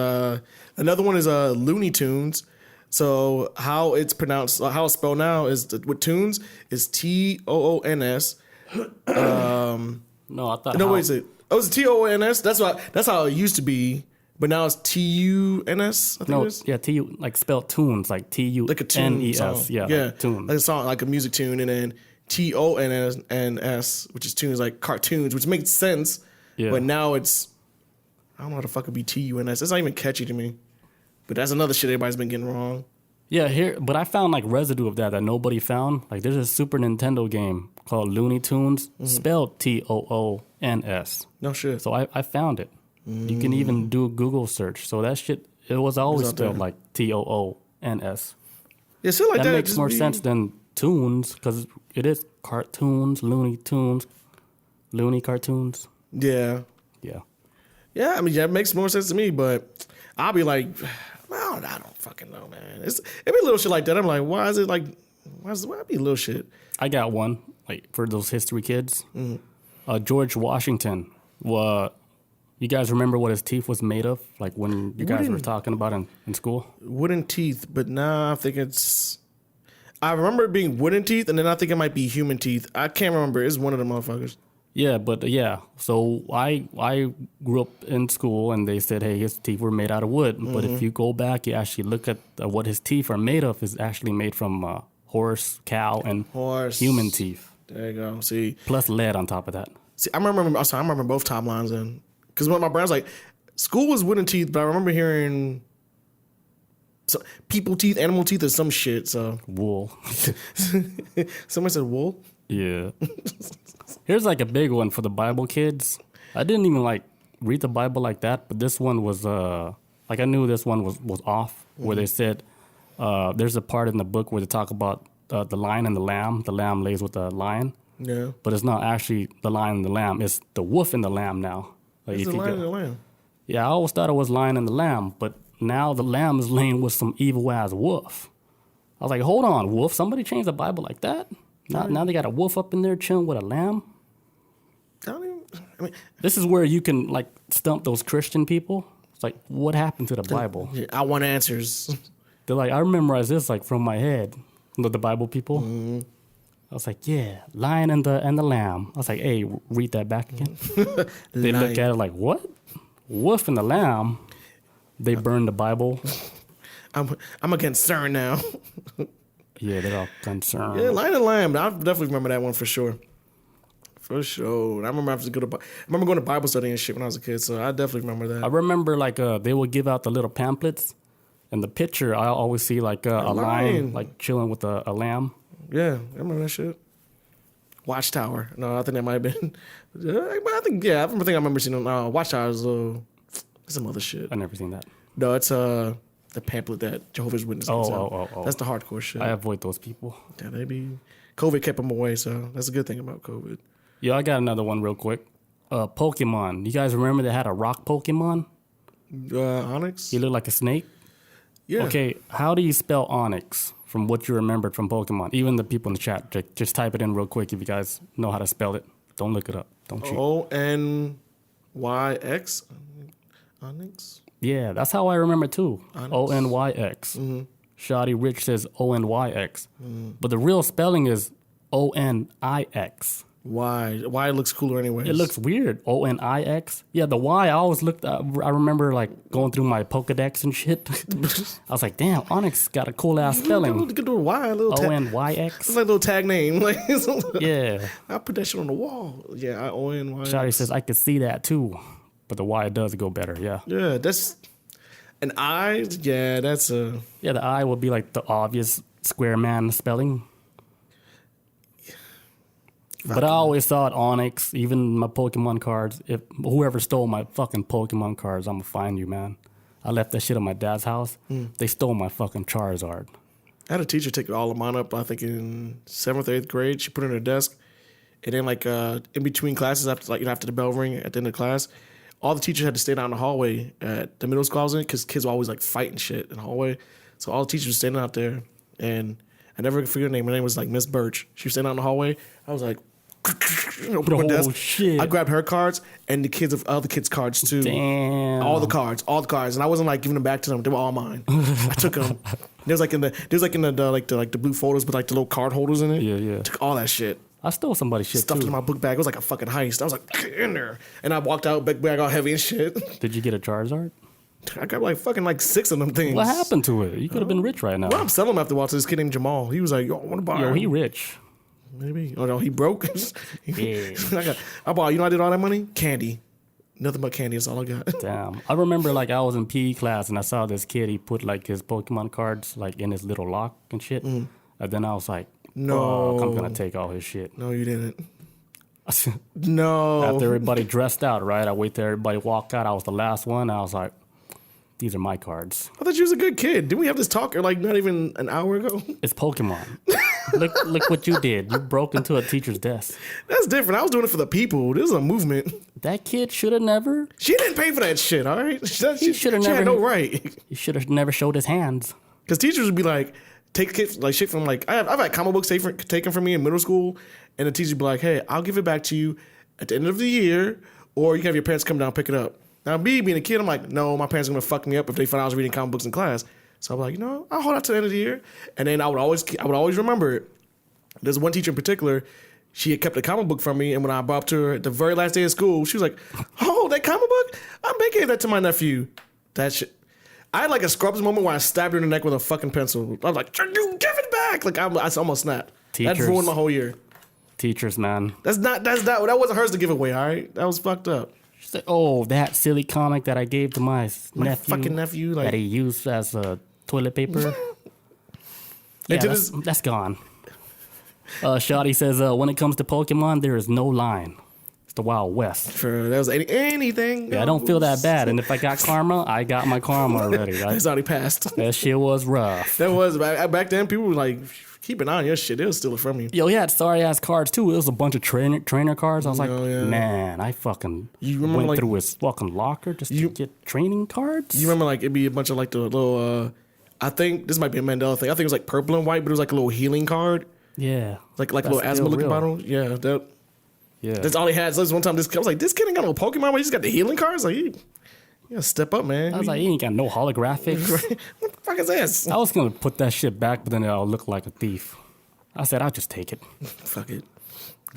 another one is Looney Tunes. So how it's pronounced, how it's spelled now is with tunes is TOONS. No, I thought. No, wait, is it? Oh, it's TONS. That's how it used to be. But now it's TUNS, I think it is. Yeah, TU, like spelled tunes, like TUNES. Like a tune song. Yeah, like tune. Like a song, like a music tune, and then TONS, which is tunes, like cartoons, which makes sense. Yeah. But now it's, I don't know how the fuck it be TUNS. It's not even catchy to me. But that's another shit everybody's been getting wrong. Yeah, but I found like residue of that nobody found. Like there's a Super Nintendo game called Looney Tunes, spelled TOONS. No shit. So I found it. You can even do a Google search. So that shit, it was always spelled like TOONS. Yeah, shit like that. That makes more sense than tunes, because it is cartoons, Looney Tunes, Looney cartoons. Yeah. Yeah. Yeah, I mean, yeah, it makes more sense to me, but I'll be like, I don't fucking know, man. It be little shit like that. I'm like, why it be little shit? I got one, like, for those history kids. George Washington, you guys remember what his teeth was made of? Like when you guys were talking about in school? Wooden teeth, but now I think I remember it being wooden teeth, and then I think it might be human teeth. I can't remember. It's one of the motherfuckers. Yeah, but yeah. So I grew up in school, and they said, hey, his teeth were made out of wood. But if you go back, you actually look at what his teeth are made of. Is actually made from horse, cow, and human teeth. There you go. See, plus lead on top of that. See, I remember both timelines in because my brain's like, school was wooden teeth, but I remember hearing people teeth, animal teeth, or some shit. So wool. Somebody said wool. Yeah. Here's like a big one for the Bible kids. I didn't even like read the Bible like that, but this one was like I knew this one was off. Where they said there's a part in the book where they talk about the lion and the lamb. The lamb lays with the lion. Yeah. But it's not actually the lion and the lamb. It's the wolf and the lamb now. Like it's the lion and the lamb. Yeah, I always thought it was lion and the lamb, but now the lamb is laying with some evil ass wolf. I was like, hold on, wolf. Somebody changed the Bible like that? Now they got a wolf up in there chilling with a lamb. This is where you can like stump those Christian people. It's like, what happened to the Bible? I want answers. They're like, I memorized this like from my head. The Bible people. Mm-hmm. I was like, yeah, lion and the lamb. I was like, hey, read that back again. They look at it like, what? Wolf and the lamb. They burned the Bible. I'm against Cern now. Yeah, they're all concerned. Yeah, lion and lamb. I definitely remember that one for sure. For sure. I remember going to Bible study and shit when I was a kid, so I definitely remember that. I remember like they would give out the little pamphlets, and the picture I always see like a lion like chilling with a lamb. Yeah, I remember that shit. Watchtower. No, I think that might have been. I remember seeing Watchtower's some other shit. I never seen that. No, it's the pamphlet that Jehovah's Witnesses gives out. Oh. That's the hardcore shit. I avoid those people. Yeah, COVID kept them away, so that's a good thing about COVID. Yeah, I got another one real quick. Pokemon. You guys remember they had a rock Pokemon? Onyx? He looked like a snake? Yeah. Okay, how do you spell Onyx from what you remembered from Pokemon? Even the people in the chat, just type it in real quick if you guys know how to spell it. Don't look it up. Don't cheat. Onyx? Onyx? Yeah, that's how I remember too. Onyx. Mm-hmm. Shoddy Rich says Onyx. But the real spelling is Onix. Why it looks cooler anyways. It looks weird. Onix. Yeah, the Y I always looked I remember like going through my Pokedex and shit. I was like, damn, Onyx got a cool ass spelling. You could do a Y, a little Onyx. It's like a little tag name. Like yeah. I'll put that shit on the wall. Yeah, Onyx. Shoddy says I could see that too. But the Y does go better, yeah. Yeah, that's an I. Yeah, that's a. Yeah, the I would be like the obvious square man spelling. But I always thought Onyx, even my Pokemon cards, if whoever stole my fucking Pokemon cards, I'm gonna find you, man. I left that shit at my dad's house. They stole my fucking Charizard. I had a teacher take all of mine up, I think in 7th or 8th grade. She put it in her desk. And then like in between classes, after the bell ring at the end of class, all the teachers had to stay down in the hallway at the middle school I was in because kids were always like fighting shit in the hallway. So all the teachers were standing out there, and I never forget her name. Her name was like Miss Birch. She was standing out in the hallway. I was like, open my desk. Shit. I grabbed her cards and the other kids' cards too. Damn. All the cards, and I wasn't like giving them back to them. They were all mine. I took them. There's like in the blue folders with like the little card holders in it. Yeah. Took all that shit. I stole somebody's shit Stuffed too. it in my book bag. It was like a fucking heist. I was like, get in there. And I walked out, bag all heavy and shit. Did you get a Charizard? I got like fucking like 6 of them things. What happened to it? You could have been rich right now. Well, I'm selling them after a while to this kid named Jamal. He was like, yo, I want to buy Yo, him. he rich. Maybe. Oh, no, he broke. Yeah. I bought, I did all that money? Candy. Nothing but candy. That's all I got. Damn. I remember like I was in PE class and I saw this kid. He put like his Pokemon cards like in his little lock and shit. And then I was like, No. I'm going to take all his shit. No, you didn't. No. After everybody dressed out, right? I wait till everybody walked out. I was the last one. I was like, these are my cards. I thought you was a good kid. Didn't we have this talk like not even an hour ago? It's Pokemon. look what you did. You broke into a teacher's desk. That's different. I was doing it for the people. This is a movement. That kid should have never. She didn't pay for that shit, all right? He should have She never. had no right. He should have never showed his hands. Because teachers would be like, take kids, like shit from like, I've had comic books taken from me in middle school, and the teacher would be like, hey, I'll give it back to you at the end of the year, or you can have your parents come down and pick it up. Now, me being a kid, I'm like, no, my parents are going to fuck me up if they find out I was reading comic books in class. So I'm like, I'll hold out to the end of the year. And then I would always remember it. There's one teacher in particular, she had kept a comic book from me, and when I brought up to her the very last day of school, she was like, "Oh, that comic book? I gave that to my nephew." That shit. I had like a Scrubs moment where I stabbed her in the neck with a fucking pencil. I was like, "You give it back!" Like I almost snapped. That ruined my whole year. Teachers, man. That wasn't hers to give away. All right, that was fucked up. She said, "Oh, that silly comic that I gave to my fucking nephew, like, that he used as toilet paper." Yeah, that's gone. Shotty says, when it comes to Pokemon, there is no line. It's the Wild West. For that was anything. Yeah, I don't feel that bad. And if I got karma, I got my karma already. Right? It's already passed. That shit was rough. That was back then. People were like, keep an eye on your shit. They'll steal it from you. Yo, he had sorry ass cards too. It was a bunch of trainer cards. I was like, man, I fucking went like, through his fucking locker just to get training cards. You remember like it'd be a bunch of like the little. I think this might be a Mandela thing. I think it was like purple and white, but it was like a little healing card. Yeah, like a little asthma looking bottle. Yeah, that's all he had. So this one time, I was like, this kid ain't got no Pokemon, but he's got the healing cards. Like, you gotta step up, man. I was like, he ain't got no holographics. What the fuck is this? I was gonna put that shit back, but then I'll look like a thief. I said, I'll just take it. Fuck it.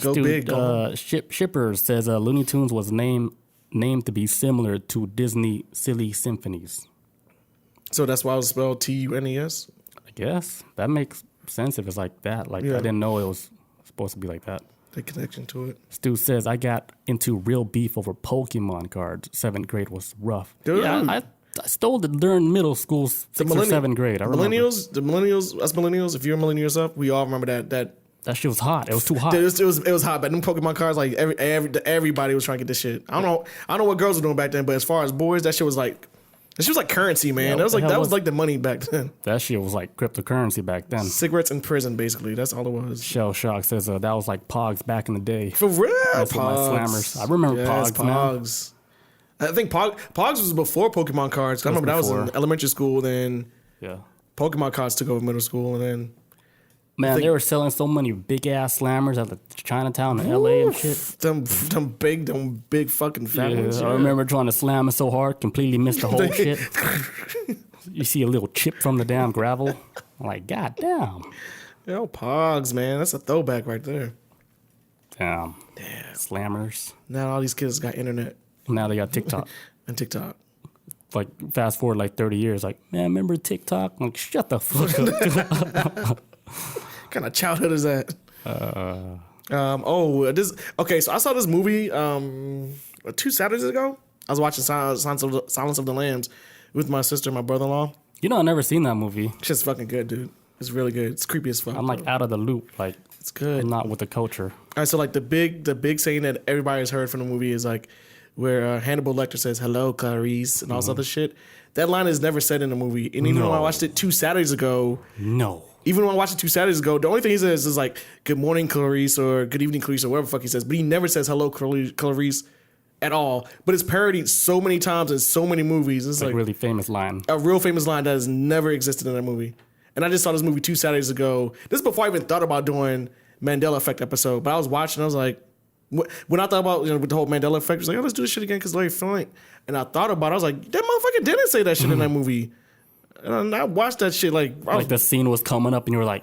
Go big. Shipper says Looney Tunes was named to be similar to Disney Silly Symphonies. So that's why it was spelled TUNES? I guess. That makes sense if it's like that. Like, I didn't know it was supposed to be like that. The connection to it. Stu says, I got into real beef over Pokemon cards. 7th grade was rough. Dude, yeah, I stole it during middle school, 6th or 7th grade. Us millennials, if you're a millennial yourself, we all remember that shit was hot. It was too hot. It was hot, but them Pokemon cards, like everybody was trying to get this shit. I don't know what girls were doing back then, but as far as boys, that shit was like currency, man. That was like the money back then. That shit was like cryptocurrency back then. Cigarettes in prison, basically. That's all it was. Shell Shock says that was like Pogs back in the day. For real, that's Pogs. My slammers. I remember Pogs. Man. I think Pogs was before Pokemon cards. I remember that was in elementary school. Then Pokemon cards took over middle school, and then they were selling so many big ass slammers at the Chinatown in LA and shit. Them big fucking fat ones. I remember trying to slam it so hard, completely missed the whole shit. You see a little chip from the damn gravel. I'm like, god damn. Yo, Pogs, man, that's a throwback right there. Damn. Slammers. Now all these kids got internet. Now they got TikTok. And TikTok. Like, fast forward like 30 years, like, man, remember TikTok? I'm like, shut the fuck up. What kind of childhood is that? Okay, so I saw this movie 2 Saturdays ago. I was watching Silence of the Lambs with my sister and my brother-in-law. You know, I've never seen that movie. Shit's fucking good, dude. It's really good. It's creepy as fuck. I'm like out of the loop. Like, it's good. I'm not with the culture. All right, so like the big saying that everybody has heard from the movie is like where Hannibal Lecter says, "Hello, Clarice," and all this other shit. That line is never said in the movie. And even when I watched it 2 Saturdays ago, even when I watched it 2 Saturdays ago, the only thing he says is like, "Good morning, Clarice," or "Good evening, Clarice," or whatever the fuck he says. But he never says, "Hello, Clarice," at all. But it's parodied so many times in so many movies. It's like a really famous line. A real famous line that has never existed in that movie. And I just saw this movie 2 Saturdays ago. This is before I even thought about doing Mandela Effect episode. But I was watching, I was like, when I thought about with the whole Mandela Effect, I was like, oh, let's do this shit again because Larry Flint. And I thought about it, I was like, that motherfucker didn't say that shit in that movie. And I watched that shit like the scene was coming up and you were like,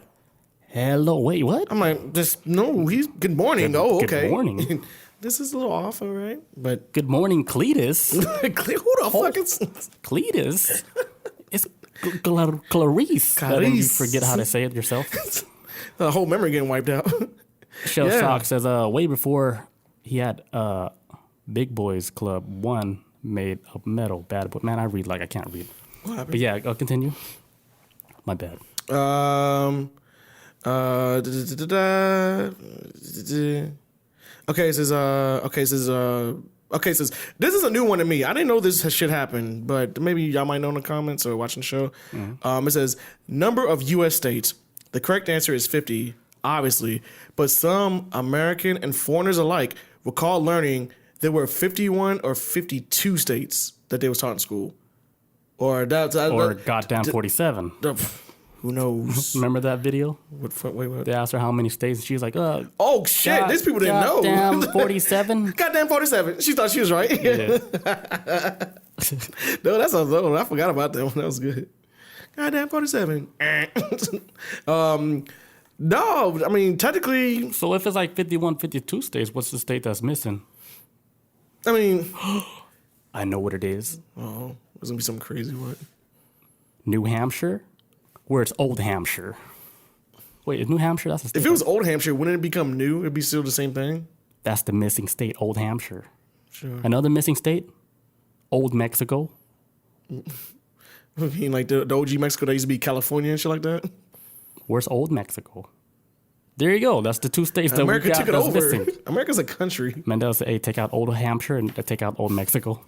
hello, wait, what? I'm like, he's good morning. Okay. Good morning. This is a little off, all right? But good morning, Cletus. Who the fuck is Cletus? It's Clarice. You forget how to say it yourself. The whole memory getting wiped out. Shell Shock says, way before he had Big Boys Club 1 made a metal bad boy. Man, I read like I can't read. What happened? But yeah, I'll continue. My bad. Okay, it says this is a new one to me. I didn't know this shit happened, but maybe y'all might know in the comments or watching the show. Mm-hmm. It says number of U.S. states. The correct answer is 50, obviously, but some American and foreigners alike recall learning there were 51 or 52 states that they was taught in school, or goddamn 47. Who knows? Remember that video? What? They asked her how many states, and she was like, oh, shit, these people didn't know. Goddamn 47? Goddamn 47. She thought she was right. Yeah. No, that's I forgot about that one. That was good. Goddamn 47. No, I mean, technically, So if it's like 51, 52 states, what's the state that's missing? I mean, I know what it is. oh, there's going to be some crazy one. New Hampshire? Where it's Old Hampshire. Wait, is New Hampshire? That's a state. If it was Old Hampshire, wouldn't it become new? It'd be still the same thing? That's the missing state, Old Hampshire. Sure. Another missing state? Old Mexico. I mean, like the OG Mexico that used to be California and shit like that? Where's Old Mexico? There you go. That's the two states that America we got took it that's over. missing. America's a country. Mandela said, hey, take out Old Hampshire and take out Old Mexico.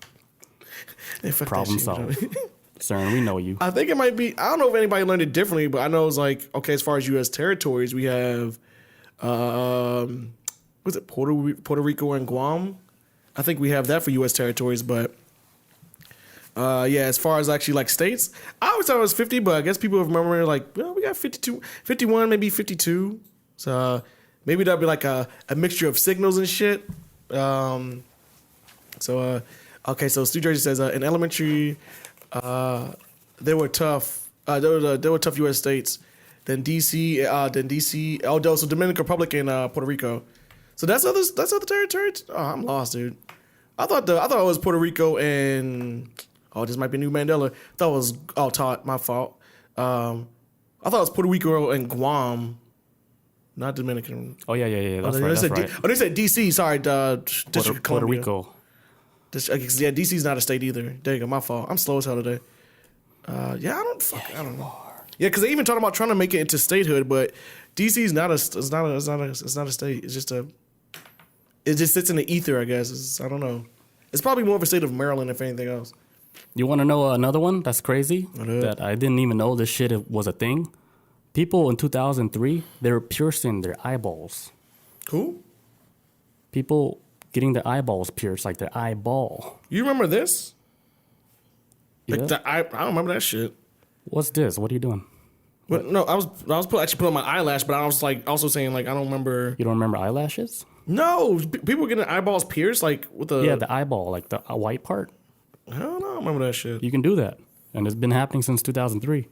Hey, fuck that Problem shit, solved. you know? Cern, we know you. I think it might be, I don't know if anybody learned it differently, but I know it's like, okay, as far as U.S. territories, we have, what's it, Puerto Rico and Guam? I think we have that for U.S. territories, but yeah, as far as actually like states, I always thought it was 50, but I guess people remember like, well, we got 52, 51, maybe 52. So maybe that'll be like a mixture of signals and shit. Okay, so Stu Jersey says in elementary, they were tough. There were tough U.S. states. Then DC. Oh, so Dominican Republic and Puerto Rico. So that's other territories. Oh, I'm lost, dude. I thought it was Puerto Rico and this might be New Mandela. I thought it was Todd. My fault. I thought it was Puerto Rico and Guam, not Dominican. Oh, yeah. That's right. They said DC. Sorry, District of Puerto Columbia. Rico. Yeah, DC's not a state either. There you go. My fault. I'm slow as hell today. I don't know. Yeah, because they even talking about trying to make it into statehood, but DC's not a state. It's just it just sits in the ether, I guess. I don't know. It's probably more of a state of Maryland if anything else. You want to know another one that's crazy? What up? That I didn't even know this shit was a thing? People in 2003, they were piercing their eyeballs. Who? People getting their eyeballs pierced, like their eyeball. You remember this? Yeah. I don't remember that shit. What's this? What are you doing? But no, I was actually putting on my eyelash, but I was like also saying like I don't remember. You don't remember eyelashes? No, people getting their eyeballs pierced like with a Yeah, the eyeball, like the white part. I don't know. I remember that shit. You can do that. And it's been happening since 2003.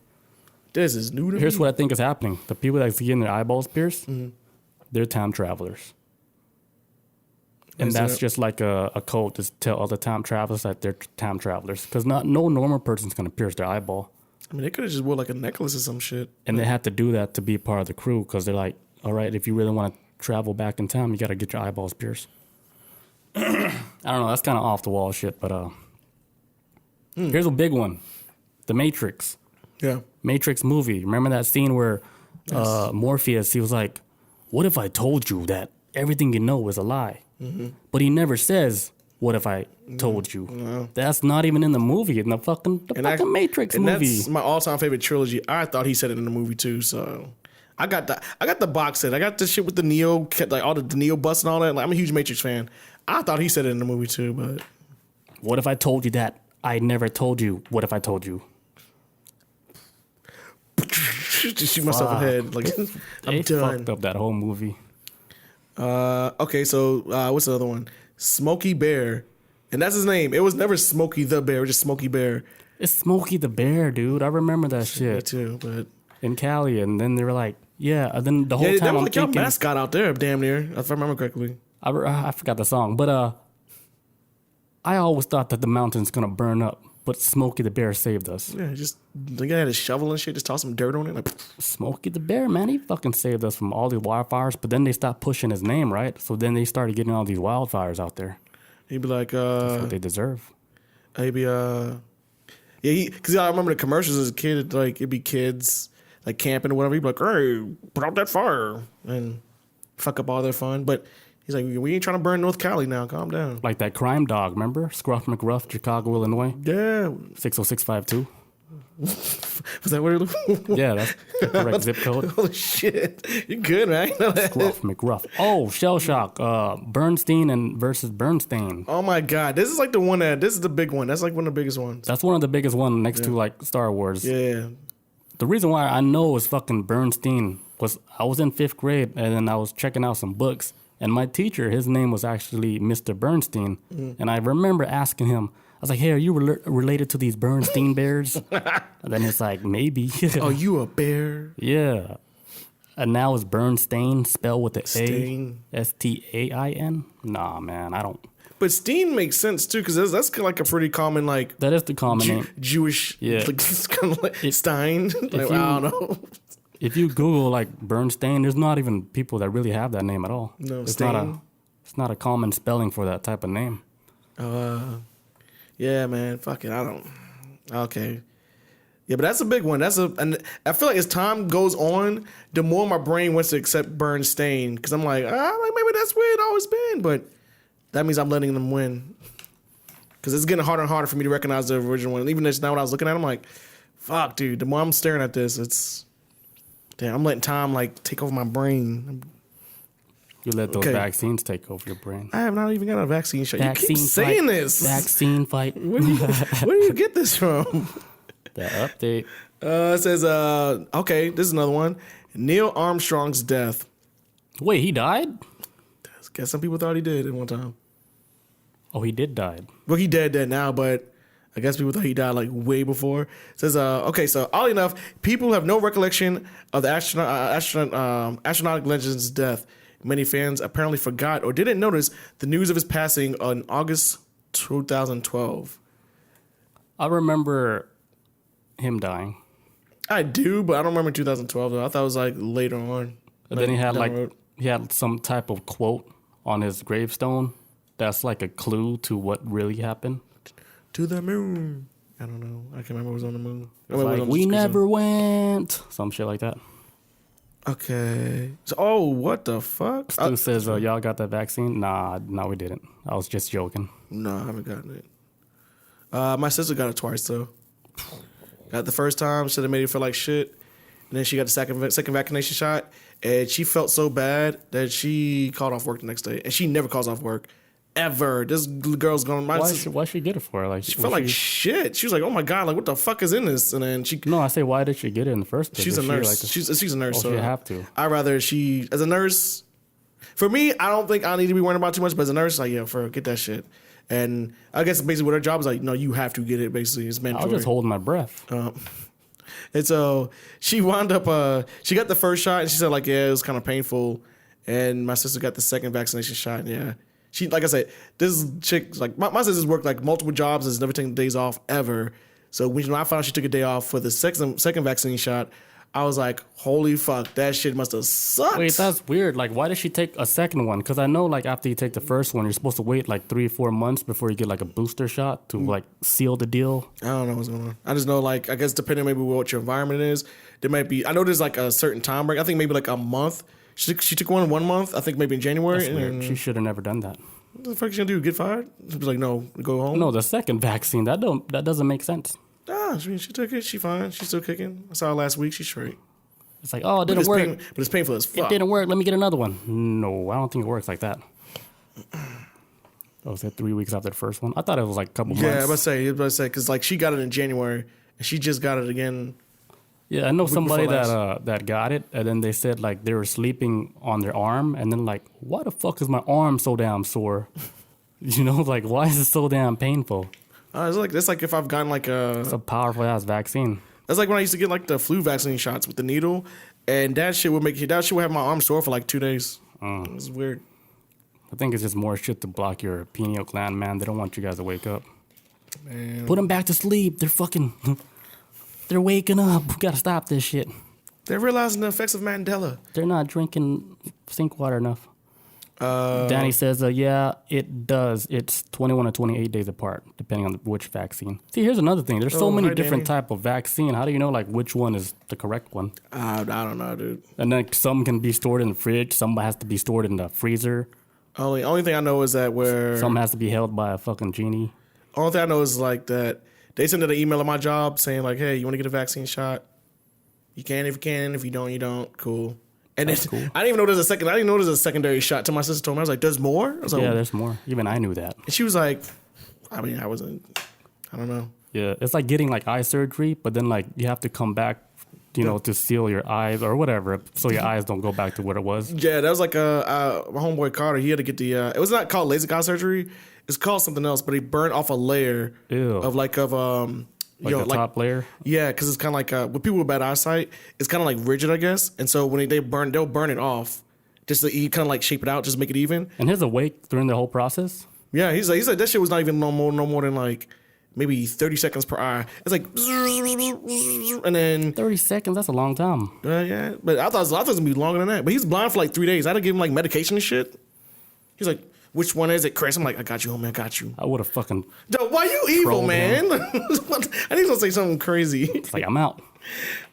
This is new to Here's me. what I think is happening. The people that's getting their eyeballs pierced, they're time travelers. And that's just like a code to tell other time travelers that they're time travelers. Because no normal person's going to pierce their eyeball. I mean, they could have just wore like a necklace or some shit. And they had to do that to be part of the crew because they're like, all right, if you really want to travel back in time, you got to get your eyeballs pierced. I don't know. That's kind of off the wall shit. But here's a big one. The Matrix. Yeah. Matrix movie. Remember that scene where Morpheus, he was like, what if I told you that everything you know is a lie? Mm-hmm. But he never says, what if I told you? No. That's not even in the movie, in the fucking Matrix movie. That's my all-time favorite trilogy. I thought he said it in the movie too, so I got the box set. I got the shit with the Neo, like all the Neo bus and all that. Like, I'm a huge Matrix fan. I thought he said it in the movie too, but what if I told you that I never told you? What if I told you? Just shoot myself in the head. Like I'm done. Fucked up that whole movie. Okay, so what's the other one? Smokey Bear, and that's his name. It was never Smokey the Bear, it was just Smokey Bear. It's Smokey the Bear, dude. I remember that shit. Me too, but in Cali, and then they were like, yeah. And then the whole time that was I'm like your thinking, mascot out there, damn near, if I remember correctly. I forgot the song, but I always thought that the mountain's gonna burn up, but Smokey the Bear saved us. Yeah, just the guy had a shovel and shit, just toss some dirt on it. Like Smokey the Bear, man, he fucking saved us from all these wildfires. But then they stopped pushing his name, right? So then they started getting all these wildfires out there. He'd be like, That's what they deserve. He'd be because I remember the commercials as a kid. Like it'd be kids like camping or whatever. He'd be like, "Hey, put out that fire," and fuck up all their fun. But he's like, "We ain't trying to burn North Cali now. Calm down." Like that crime dog, remember? Scruff McGruff, Chicago, Illinois. Yeah. 60652. Was that what it was? Yeah, that's the correct zip code. Holy shit. You're good, man. Scruff McGruff. Oh, Shell Shock. Bernstein versus Bernstein. Oh my God. This is like this is the big one. That's like one of the biggest ones. That's one of the biggest ones next to like Star Wars. Yeah. The reason why I know it was fucking Bernstein was I was in 5th grade and then I was checking out some books. And my teacher, his name was actually Mr. Bernstein. And I remember asking him, I was like, hey, are you related to these Bernstein bears? And then it's like, maybe. Oh, you a bear? Yeah. And now it's Bernstein, spelled with the Stain. A, Stain. Nah, man, I don't. But Steen makes sense too, because that's like a pretty common like That is the common name. Jewish. Yeah. Like, it's kind of like Stein. Like, I don't know. If you Google like Bernstein, there's not even people that really have that name at all. No, it's Stain. It's not a common spelling for that type of name. Yeah, man. Fuck it. I don't. Okay. Yeah, but that's a big one. And I feel like as time goes on, the more my brain wants to accept Bernstein, because I'm like, maybe that's where it always been, but that means I'm letting them win. Because it's getting harder and harder for me to recognize the original one. And even just now when I was looking at it, I'm like, fuck, dude. The more I'm staring at this, I'm letting time like take over my brain. You let those vaccines take over your brain. I have not even got a vaccine shot. Vaccine you keep saying this. Vaccine fight. Where do you get this from? The update. It says, okay, this is another one. Neil Armstrong's death. Wait, he died? I guess some people thought he did at one time. Oh, he did die. Well, he dead now, but I guess people thought he died like way before. It says, okay, so oddly enough, people have no recollection of the astronaut legend's death. Many fans apparently forgot or didn't notice the news of his passing on August 2012. I remember him dying. I do, but I don't remember 2012 though. I thought it was like later on. And then he had some type of quote on his gravestone that's like a clue to what really happened. To the moon. I don't know. I can't remember what was on the moon. It was like, we never went. Some shit like that. Okay. So, what the fuck? Stu says, y'all got that vaccine? Nah, no, we didn't. I was just joking. No, I haven't gotten it. My sister got it twice though. Got it the first time, said it made her feel like shit. And then she got the second vaccination shot, and she felt so bad that she called off work the next day. And she never calls off work, ever. This girl's going. Why she get it for? Like she felt like shit. She was like, "Oh my god, like what the fuck is in this?" And then she. No, I say, why did she get it in the first place? She's a nurse. She's a nurse. Oh, so she have to. I'd rather she as a nurse. For me, I don't think I need to be worrying about too much. But as a nurse, like get that shit. And I guess basically what her job is like, no, you have to get it. Basically, it's mandatory. I was just holding my breath. And so she wound up. She got the first shot, and she said like, yeah, it was kind of painful. And my sister got the second vaccination shot. And yeah, she like I said, this chick like my sister's worked like multiple jobs, has never taken days off ever. So when I found out she took a day off for the second vaccine shot, I was like, holy fuck, that shit must have sucked. Wait, that's weird. Like, why did she take a second one? Because I know, like, after you take the first one, you're supposed to wait, like, 3 or 4 months before you get, like, a booster shot to, like, seal the deal. I don't know what's going on. I just know, like, I guess depending maybe what your environment is, there might be, I know there's, like, a certain time break. I think maybe, like, a month. She took one in 1 month, I think maybe in January. That's weird. She should have never done that. What the fuck is she going to do, get fired? She was like, no, go home? No, the second vaccine, that doesn't make sense. Ah, she took it. She fine. She's still kicking. I saw her last week. She's straight. It's like, oh, it didn't work. But it's painful as fuck. It didn't work. Let me get another one. No, I don't think it works like that. Was it 3 weeks after the first one? I thought it was like a couple months. Yeah, I was about to say, because like she got it in January, and she just got it again. Yeah, I know somebody that got it, and then they said like they were sleeping on their arm, and then like, why the fuck is my arm so damn sore? You know, like why is it so damn painful? It's like if I've gotten like it's a powerful ass vaccine. That's like when I used to get like the flu vaccine shots with the needle, and that shit would have my arm sore for like 2 days. It was weird. I think it's just more shit to block your pineal gland, man. They don't want you guys to wake up. Man. Put them back to sleep. They're waking up. We gotta stop this shit. They're realizing the effects of Mandela. They're not drinking sink water enough. Danny says, yeah, it does. It's 21 or 28 days apart, depending on which vaccine. See, here's another thing. There's so many different type of vaccine. How do you know, like, which one is the correct one? I don't know, dude. And then some can be stored in the fridge. Some has to be stored in the freezer. Only thing I know is that some has to be held by a fucking genie. Only thing I know is, like, that they sent an email at my job saying, like, hey, you want to get a vaccine shot? You can if you can. If you don't, you don't. Cool. And then, cool. I didn't even know there's a secondary shot. Till my sister told me, I was like, "There's more." I was like, yeah, there's more. Even I knew that. And she was like, "I mean, I don't know." Yeah, it's like getting like eye surgery, but then like you have to come back, to seal your eyes or whatever, so your eyes don't go back to what it was. Yeah, that was like my homeboy Carter. He had to get the. It was not called LASIK eye surgery. It's called something else, but he burned off a layer of Like the top layer? Yeah, because it's kind of like with people with bad eyesight, it's kind of like rigid, I guess. And so when they'll burn it off just to kind of like shape it out, just make it even. And he's awake during the whole process? Yeah, he's like that shit was not even no more than like maybe 30 seconds per eye. It's like, and then 30 seconds, that's a long time. yeah, but I thought it was gonna be longer than that. But he's blind for like 3 days. I had to give him like medication and shit. He's like, which one is it, Chris? I'm like, I got you, homie. I got you. I would have fucking. Dude, why you evil, man? I need to say something crazy. It's like, I'm out.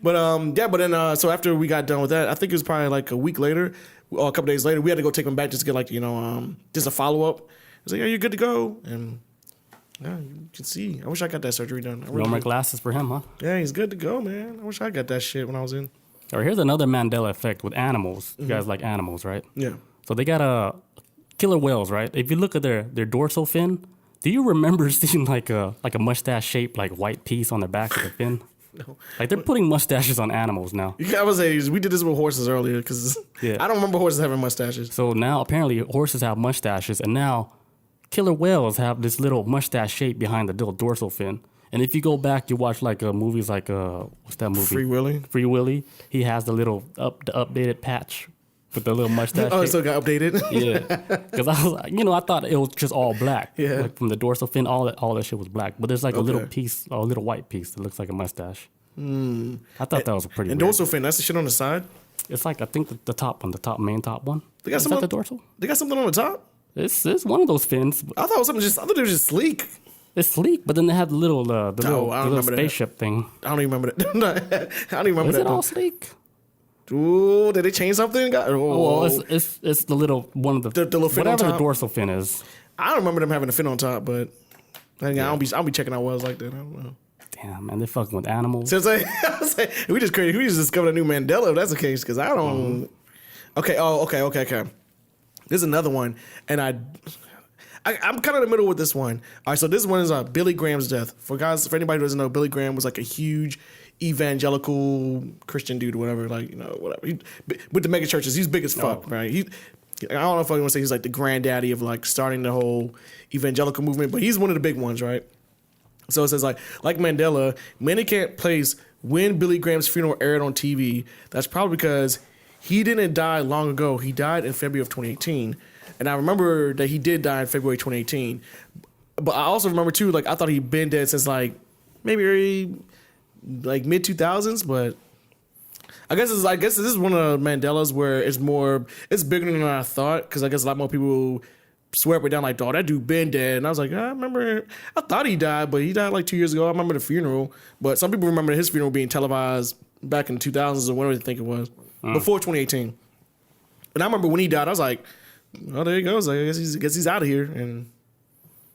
But yeah, but then so after we got done with that, I think it was probably like a week later or a couple days later, we had to go take him back just to get like just a follow up. I was like, yeah, you're good to go, and yeah, you can see. I wish I got that surgery done. No more glasses for him, huh? Yeah, he's good to go, man. I wish I got that shit when I was in. All right, here's another Mandela effect with animals. You guys like animals, right? Yeah. So they got killer whales, right? If you look at their dorsal fin, do you remember seeing like a mustache shaped like white piece on the back of the fin? No. Like they're putting mustaches on animals now. I was saying we did this with horses earlier because I don't remember horses having mustaches. So now apparently horses have mustaches, and now killer whales have this little mustache shape behind the little dorsal fin. And if you go back, you watch like movies like what's that movie? Free Willy. Free Willy. He has the little the updated patch with the little mustache. Oh, it still got updated. Yeah, because I was I thought it was just all black. Yeah, like from the dorsal fin, all that shit was black. But there's like a little piece, a little white piece that looks like a mustache. I thought that was pretty. And weird. dorsal fin, that's the shit on the side. It's like I think the top one, the main top one. They got Is that the dorsal? They got something on the top. It's one of those fins. I thought it was something I thought it was just sleek. It's sleek, but then they have the little spaceship thing. I don't even remember that. I don't even remember Is that. it all sleek? Ooh, did they change something? Well, it's the little one of the little fin on whatever top? the dorsal fin is. I don't remember them having a fin on top, but I don't be checking out whales like that. I don't know. Damn, man, they're fucking with animals. So it's like, we just crazy. We just discovered a new Mandela if that's the case, because I don't. Okay. Oh, okay. There's another one, and I'm kind of in the middle with this one. All right, so this one is Billy Graham's death. For anybody who doesn't know, Billy Graham was like a huge evangelical Christian dude, whatever. Like whatever. With the mega churches, he's big as fuck, right? I don't know if I want to say he's like the granddaddy of like starting the whole evangelical movement, but he's one of the big ones, right? So it says like Mandela, many can't place when Billy Graham's funeral aired on TV. That's probably because he didn't die long ago. He died in February of 2018. And I remember that he did die in February 2018. But I also remember too, like I thought he'd been dead since like maybe like mid 2000s, but I guess this is one of Mandela's where it's bigger than I thought, because I guess a lot more people swear up and down like, oh, that dude been dead. And I was like, I thought he died, but he died like 2 years ago. I remember the funeral, but some people remember his funeral being televised back in the 2000s or whatever they think it was, before 2018. And I remember when he died, I was like, oh, there he goes. I guess he's out of here. And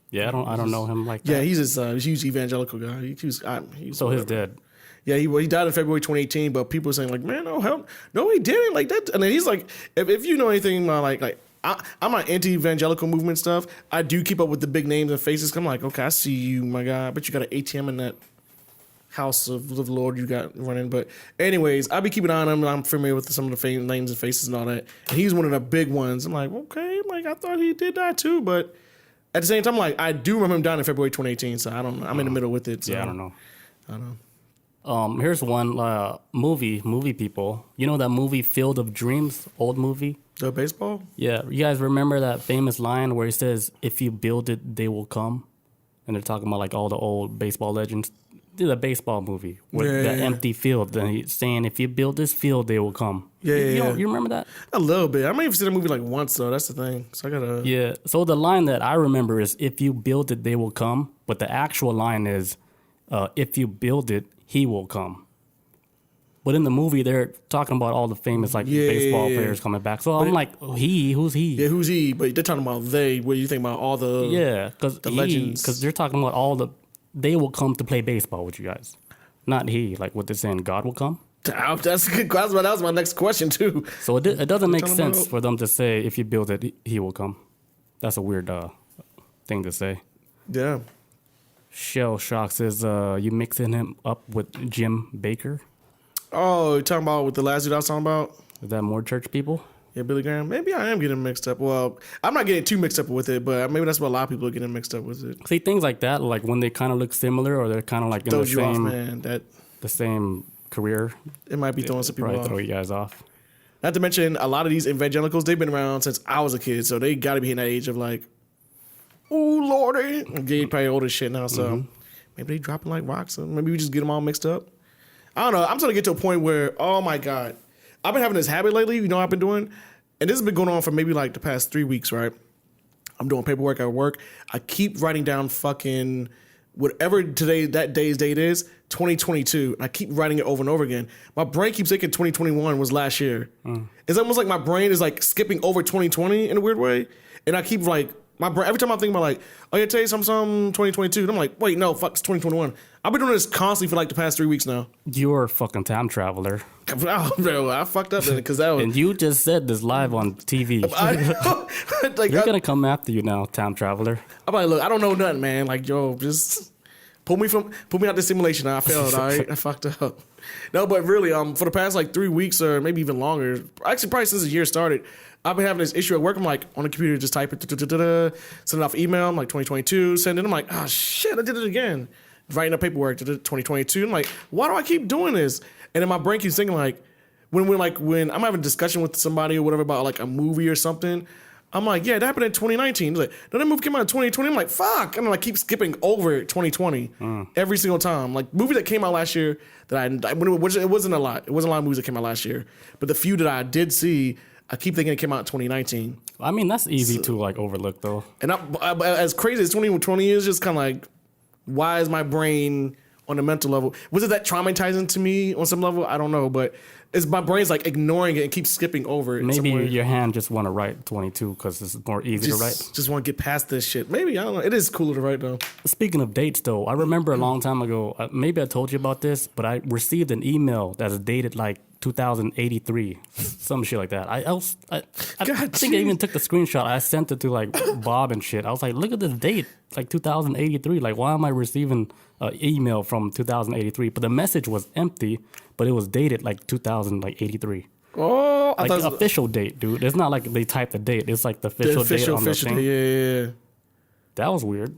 yeah, I don't know him like that. yeah, he's just a huge evangelical guy. He's he's dead. Yeah, he died in February 2018, but people are saying like, man, no, hell, no, he didn't like that. And then he's like, if you know anything about like I'm not anti-evangelical movement stuff. I do keep up with the big names and faces. I'm like, okay, I see you, my guy. I bet you got an ATM in that house of the Lord you got running. But anyways, I be keeping an eye on him. I'm familiar with some of the names and faces and all that. And he's one of the big ones. I'm like, okay, like I thought he did die too, but at the same time, like I do remember him dying in February 2018. So I don't know. I'm in the middle with it. So yeah, I don't know. Here's one movie people. You know that movie Field of Dreams, old movie? The baseball? Yeah. You guys remember that famous line where he says, if you build it, they will come? And they're talking about like all the old baseball legends. Did a baseball movie with that empty field. And he's saying, if you build this field, they will come. You remember that? A little bit. I might have seen the movie like once though. That's the thing. So I gotta. Yeah. So the line that I remember is, if you build it, they will come. But the actual line is, if you build it, he will come. But in the movie, they're talking about all the famous baseball players coming back. So I'm like, who's he? Yeah, who's he? But they're talking about they. What do you think about all the the legends? Because they're talking about they will come to play baseball with you guys. Not he. Like what they're saying, God will come? That's a good question. That was my next question too. So it doesn't make sense for them to say, if you build it, he will come. That's a weird thing to say. Yeah. Shell Shock says, you mixing him up with Jim Baker? Oh, you're talking about with the last dude I was talking about? Is that more church people? Yeah, Billy Graham. Maybe I am getting mixed up. Well, I'm not getting too mixed up with it, but maybe that's what a lot of people are getting mixed up with it. See, things like that, like when they kind of look similar or they're kind of like in Throws you off, man. the same career. It might be throwing some people Probably off. throw you guys off. Not to mention, a lot of these evangelicals, they've been around since I was a kid, so they got to be in that age of like, ooh, Lordy. They probably old as shit now, so maybe they dropping like rocks. And maybe we just get them all mixed up. I don't know. I'm starting to get to a point where, oh my God. I've been having this habit lately, you know what I've been doing? And this has been going on for maybe like the past 3 weeks, right? I'm doing paperwork at work. I keep writing down fucking whatever that day's date is, 2022. And I keep writing it over and over again. My brain keeps thinking 2021 was last year. It's almost like my brain is like skipping over 2020 in a weird way. And I keep like, my brain, every time I think about like, oh yeah, tell you some 2022. And I'm like, wait, no, fuck, it's 2021. I've been doing this constantly for like the past 3 weeks now. You're a fucking time traveler. Oh, bro, I fucked up then because that was. And you just said this live on TV. They're going to come after you now, time traveler. I'm like, look, I don't know nothing, man. Like, yo, just pull me out the simulation. I failed, all right? I fucked up. No, but really, for the past like 3 weeks or maybe even longer, actually probably since the year started, I've been having this issue at work. I'm like on the computer, just type it, send it off email. I'm like 2022, send it. I'm like, oh shit, I did it again. Writing up paperwork, 2022. I'm like, why do I keep doing this? And then my brain keeps thinking like, when I'm having a discussion with somebody or whatever about like a movie or something, I'm like, yeah, it happened in 2019. It's like, no, that movie came out in 2020. I'm like, fuck. And I like keep skipping over 2020 every single time. Like movie that came out last year it wasn't a lot. It wasn't a lot of movies that came out last year, but the few that I did see, I keep thinking it came out in 2019. I mean, that's easy to like overlook though. And as crazy as 2020 is, just kind of like, why is my brain on a mental level? Was it that traumatizing to me on some level? I don't know, but my brain's like ignoring it and keeps skipping over it. Maybe your hand just want to write 22 because it's more easy to write. Just want to get past this shit. Maybe, I don't know. It is cooler to write though. Speaking of dates though, I remember a long time ago, maybe I told you about this, but I received an email that's dated like 2083, some shit like that. I think I even took the screenshot. I sent it to like Bob and shit. I was like, look at this date, like 2083. Like, why am I receiving an email from 2083? But the message was empty, but it was dated like 2083. Oh, like the official date, dude. It's not like they typed the date. It's like the official date on the thing. Yeah. That was weird.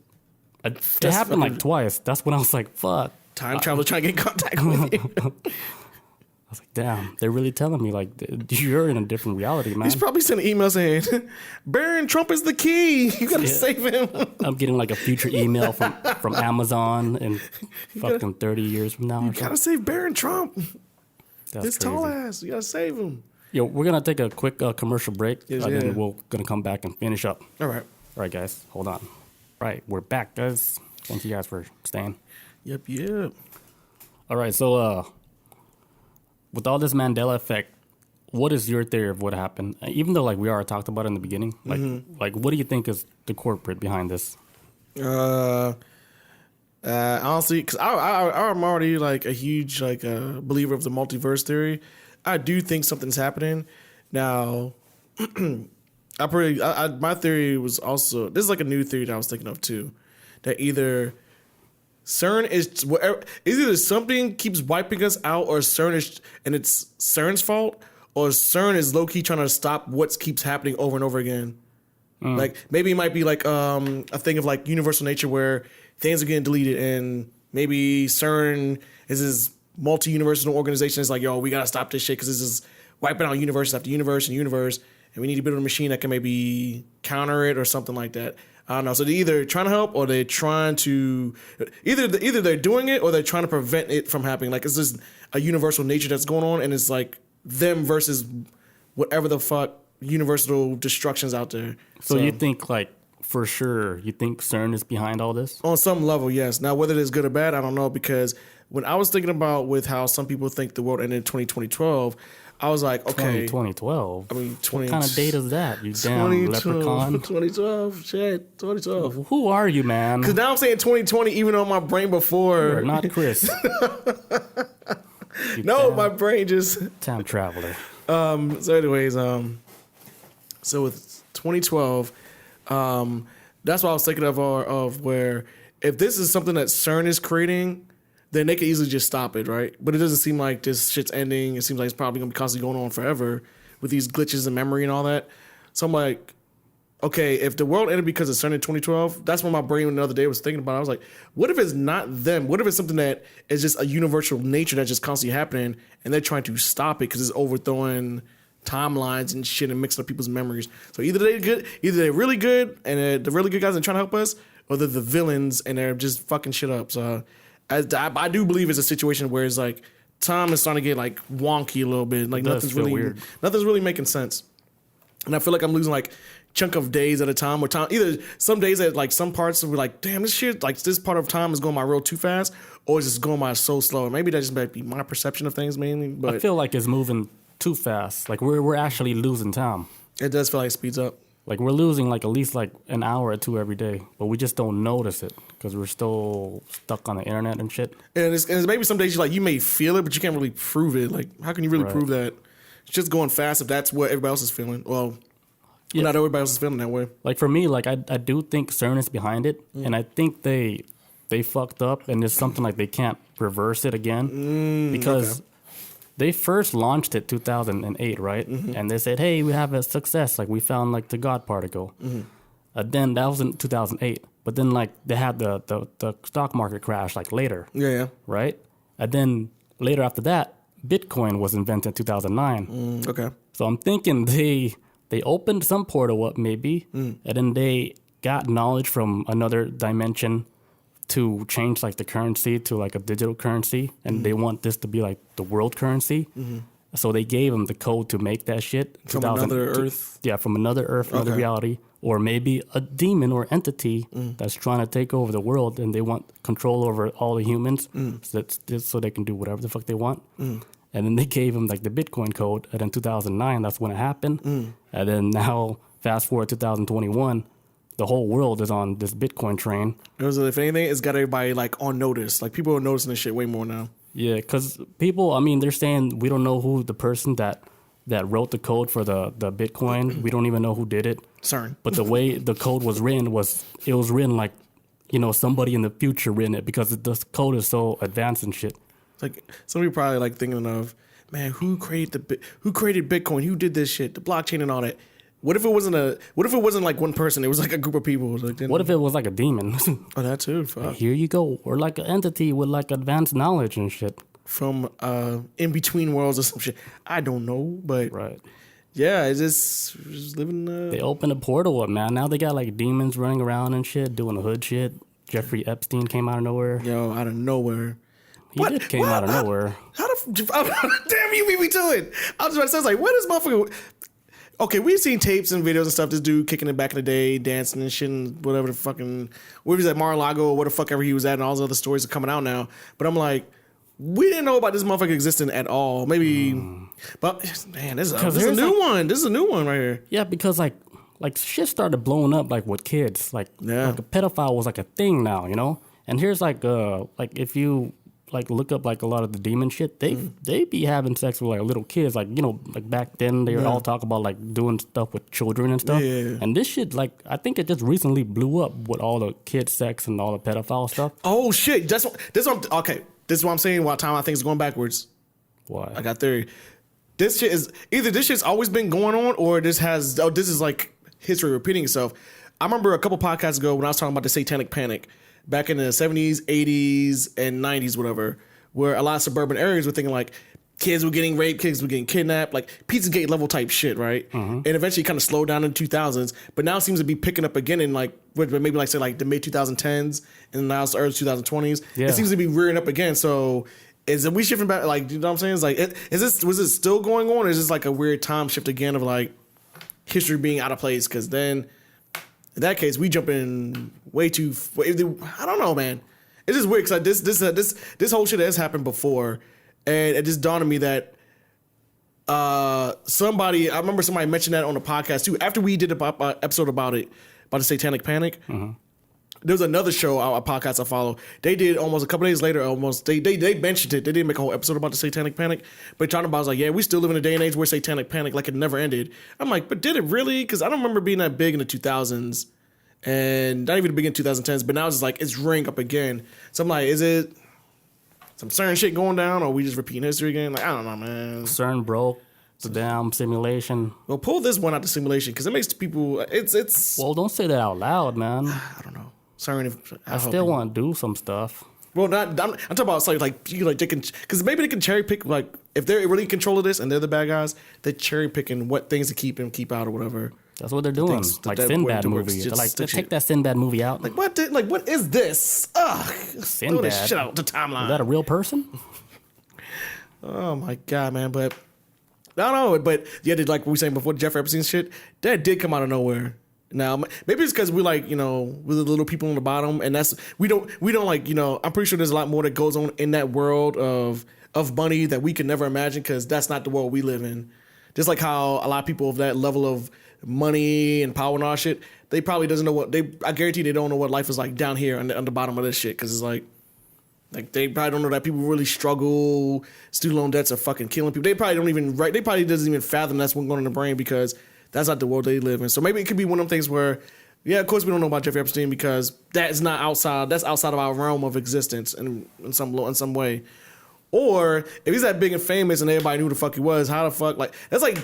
It happened like twice. That's when I was like, fuck. Time travel trying to get in contact with you. I was like, damn, they're really telling me, like, you're in a different reality, man. He's probably sending emails saying, Baron Trump is the key. You got to save him. I'm getting, like, a future email from Amazon in fucking 30 years from now. You got to save Baron Trump. That's this crazy. tall ass. You got to save him. Yo, we're going to take a quick commercial break. Yes, and then we're going to come back and finish up. All right. All right, guys. Hold on. All right, we're back, guys. Thank you guys for staying. Yep. All right, so... with all this Mandela effect, what is your theory of what happened? Even though, like, we already talked about it in the beginning, like what do you think is the corporate behind this? Honestly, because I'm already like a huge like believer of the multiverse theory. I do think something's happening now. My theory was also, this is like a new theory that I was thinking of too, that either Cern is either something keeps wiping us out, or Cern is, and it's Cern's fault, or Cern is low key trying to stop what keeps happening over and over again. Like maybe it might be like a thing of like universal nature where things are getting deleted, and maybe Cern is this multi-universal organization. It's like, yo, we gotta stop this shit because this is wiping out universe after universe and universe, and we need to build a machine that can maybe counter it or something like that. I don't know. So they're either trying to help, or they're trying to either they're doing it, or they're trying to prevent it from happening. Like, it's just a universal nature that's going on, and it's like them versus whatever the fuck universal destruction's out there. So you think, like, for sure, you think CERN is behind all this? On some level, yes. Now, whether it's good or bad, I don't know, because when I was thinking about with how some people think the world ended in 2012, I was like, okay. 2012? I mean, what kind of date is that, you damn leprechaun? 2012, shit, 2012. Who are you, man? Because now I'm saying 2020, even on my brain before. You're not Chris. No, my brain just... Time traveler. So anyways, so with 2012, that's what I was thinking of where if this is something that CERN is creating, then they could easily just stop it, right? But it doesn't seem like this shit's ending. It seems like it's probably going to be constantly going on forever, with these glitches in memory and all that. So I'm like, okay, if the world ended because of CERN in 2012, that's what my brain the other day was thinking about. I was like, what if it's not them? What if it's something that is just a universal nature that's just constantly happening, and they're trying to stop it because it's overthrowing timelines and shit and mixing up people's memories. So either they're good, either they're really good and the really good guys are trying to help us, or they're the villains and they're just fucking shit up. So I do believe it's a situation where it's like time is starting to get like wonky a little bit. Like nothing's really making sense. And I feel like I'm losing like chunk of days at a time, or time either some days at like some parts we're like, damn, this shit, like this part of time is going by real too fast, or it's just going by so slow. And maybe that just might be my perception of things mainly. But I feel like it's moving too fast. Like we're actually losing time. It does feel like it speeds up. Like we're losing like at least like an hour or two every day, but we just don't notice it because we're still stuck on the internet and shit. And it's maybe some days you may feel it, but you can't really prove it. Like how can you really prove that? It's just going fast if that's what everybody else is feeling. Well, not everybody else is feeling that way. Like for me, like I do think CERN is behind it, and I think they fucked up, and it's something like they can't reverse it again because they first launched it 2008, right? And they said, hey, we have a success. Like we found like the God particle. Then that was in 2008. But then like they had the stock market crash like later. Yeah. Right? And then later after that, Bitcoin was invented in 2009. Okay. So I'm thinking they opened some portal up maybe, and then they got knowledge from another dimension to change like the currency to like a digital currency, and they want this to be like the world currency. So they gave them the code to make that shit. From another Earth? Yeah, from another Earth, another reality. Or maybe a demon or entity that's trying to take over the world, and they want control over all the humans so they can do whatever the fuck they want. And then they gave them like the Bitcoin code, and in 2009, that's when it happened. And then now, fast forward 2021, the whole world is on this Bitcoin train. If anything, it's got everybody like on notice. Like people are noticing this shit way more now. Yeah, because people, I mean, they're saying we don't know who the person that wrote the code for the Bitcoin. We don't even know who did it. Cern. But the way the code was written was written like, somebody in the future written it because the code is so advanced and shit. Like some people probably like thinking of, man, who created Bitcoin? Who did this shit? The blockchain and all that. What if it wasn't like one person? It was like a group of people. Like, what if it was like a demon? Oh, that too. Fuck. Here you go. Or like an entity with like advanced knowledge and shit. From in between worlds or some shit. I don't know, but yeah, it's just living. They opened a portal up, man. Now they got like demons running around and shit, doing the hood shit. Jeffrey Epstein came out of nowhere. Yo, out of nowhere. He came out of nowhere. Damn, you beat me to it. I was about to say, I was like, what is motherfucker? Okay, we've seen tapes and videos and stuff. This dude kicking it back in the day, dancing and shit, and whatever the fucking, where he was at Mar-a-Lago or where the fuck ever he was at, and all those other stories are coming out now. But I'm like, we didn't know about this motherfucker existing at all. Maybe, but man, this is a new one. This is a new one right here. Yeah, because like shit started blowing up like with kids. Like a pedophile was like a thing now, And here's like if you like look up like a lot of the demon shit, they be having sex with like little kids, like like back then they were all talking about like doing stuff with children and stuff. And this shit, like I think it just recently blew up with all the kid sex and all the pedophile stuff. Oh shit! This is what I'm saying. Why time I think is going backwards. Why? I got theory. This shit is either this shit's always been going on, or this is like history repeating itself. I remember a couple podcasts ago when I was talking about the Satanic Panic. Back in the 70s, 80s, and 90s, whatever, where a lot of suburban areas were thinking like kids were getting raped, kids were getting kidnapped, like Pizzagate level type shit, right? And eventually kind of slowed down in the 2000s, but now it seems to be picking up again in like, maybe like say like the mid 2010s and now it's the early 2020s. It seems to be rearing up again. So are we shifting back? Like, you know what I'm saying? It's like, was it still going on, or is this like a weird time shift again of like history being out of place? Because then, in that case, we jump in way too. I don't know, man. It's just weird because this whole shit has happened before, and it just dawned on me that I remember somebody mentioned that on the podcast too. After we did an episode about the Satanic Panic, there was another show, a podcast I follow. They did almost a couple days later. They mentioned it. They didn't make a whole episode about the Satanic Panic, but talking about, I was like, yeah, we still live in a day and age where Satanic Panic like it never ended. I'm like, but did it really? Because I don't remember being that big in the 2000s, and not even big in 2010s. But now it's just like it's ring up again. So I'm like, is it some CERN shit going down, or are we just repeating history again? Like, I don't know, man. CERN broke. The damn simulation. Well, pull this one out the simulation because it makes people. It's. Well, don't say that out loud, man. I don't know. Sorry, I still want to do some stuff. Well, I'm talking about like you like they can because maybe they can cherry pick like if they're really in control of this and they're the bad guys, they're cherry picking what things to keep and keep out or whatever. That's what they're doing. Like Sinbad movie. They're like, take that Sinbad movie out. Like what? What is this? Ugh! Throw this shit out the timeline. Is that a real person? Oh my god, man! But I don't know. But yeah, like we were saying before, Jeffrey Epstein shit that did come out of nowhere. Now maybe it's because we like we're the little people on the bottom, and that's we don't like I'm pretty sure there's a lot more that goes on in that world of money that we can never imagine because that's not the world we live in. Just like how a lot of people of that level of money and power and all shit, they probably doesn't know I guarantee they don't know what life is like down here on the bottom of this shit because it's like they probably don't know that people really struggle. Student loan debts are fucking killing people. They probably doesn't even fathom that's what's going on in the brain because that's not the world they live in. So maybe it could be one of them things where, yeah, of course we don't know about Jeffrey Epstein because that's outside of our realm of existence in some way. Or if he's that big and famous and everybody knew who the fuck he was, how the fuck that's like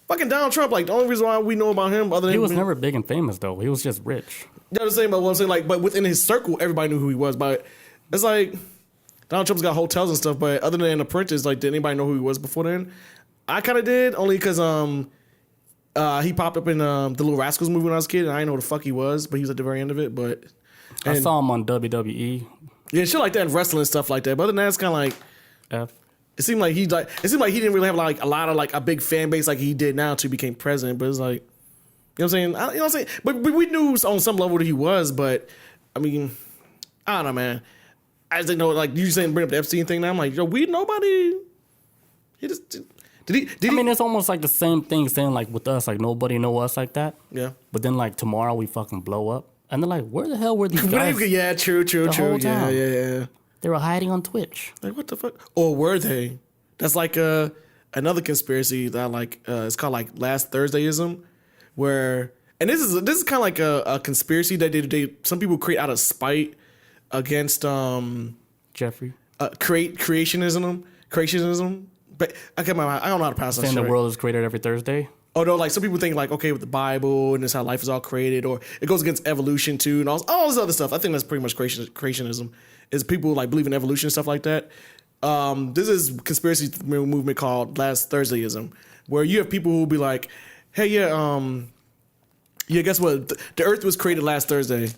fucking Donald Trump. Like the only reason why we know about him other than he was never big and famous though. He was just rich. You know what I'm saying? But what I'm saying, like, but within his circle, everybody knew who he was. But it's like Donald Trump's got hotels and stuff. But other than The Apprentice, like, did anybody know who he was before then? I kind of did, only because he popped up in the Little Rascals movie when I was a kid, and I didn't know who the fuck he was, but he was at the very end of it. But I saw him on WWE. Yeah, shit like that, and wrestling and stuff like that. But other than that, it's kind of like it seemed like he didn't really have like a lot of like a big fan base like he did now till he became president. But it's like, you know what I'm saying? But we knew on some level that he was. But I mean, I don't know, man. I just didn't know, like you saying bring up the Epstein thing now. I'm like, yo, nobody. He just. Did he? I mean, it's almost like the same thing saying like with us, like nobody know us like that. Yeah. But then like tomorrow we fucking blow up, and they're like, where the hell were these guys? Yeah, true. Yeah. They were hiding on Twitch. Like what the fuck? Or were they? That's like another conspiracy that I like. It's called like Last Thursdayism, where and this is kind of like a conspiracy that they some people create out of spite against Jeffrey creationism. But I don't know how to pass that. Saying the world is created every Thursday. Oh no, like some people think like, okay, with the Bible and this how life is all created, or it goes against evolution too, and all this other stuff. I think that's pretty much creationism. Is people like believe in evolution and stuff like that. This is conspiracy movement called Last Thursdayism, where you have people who will be like, hey, guess what? The Earth was created last Thursday,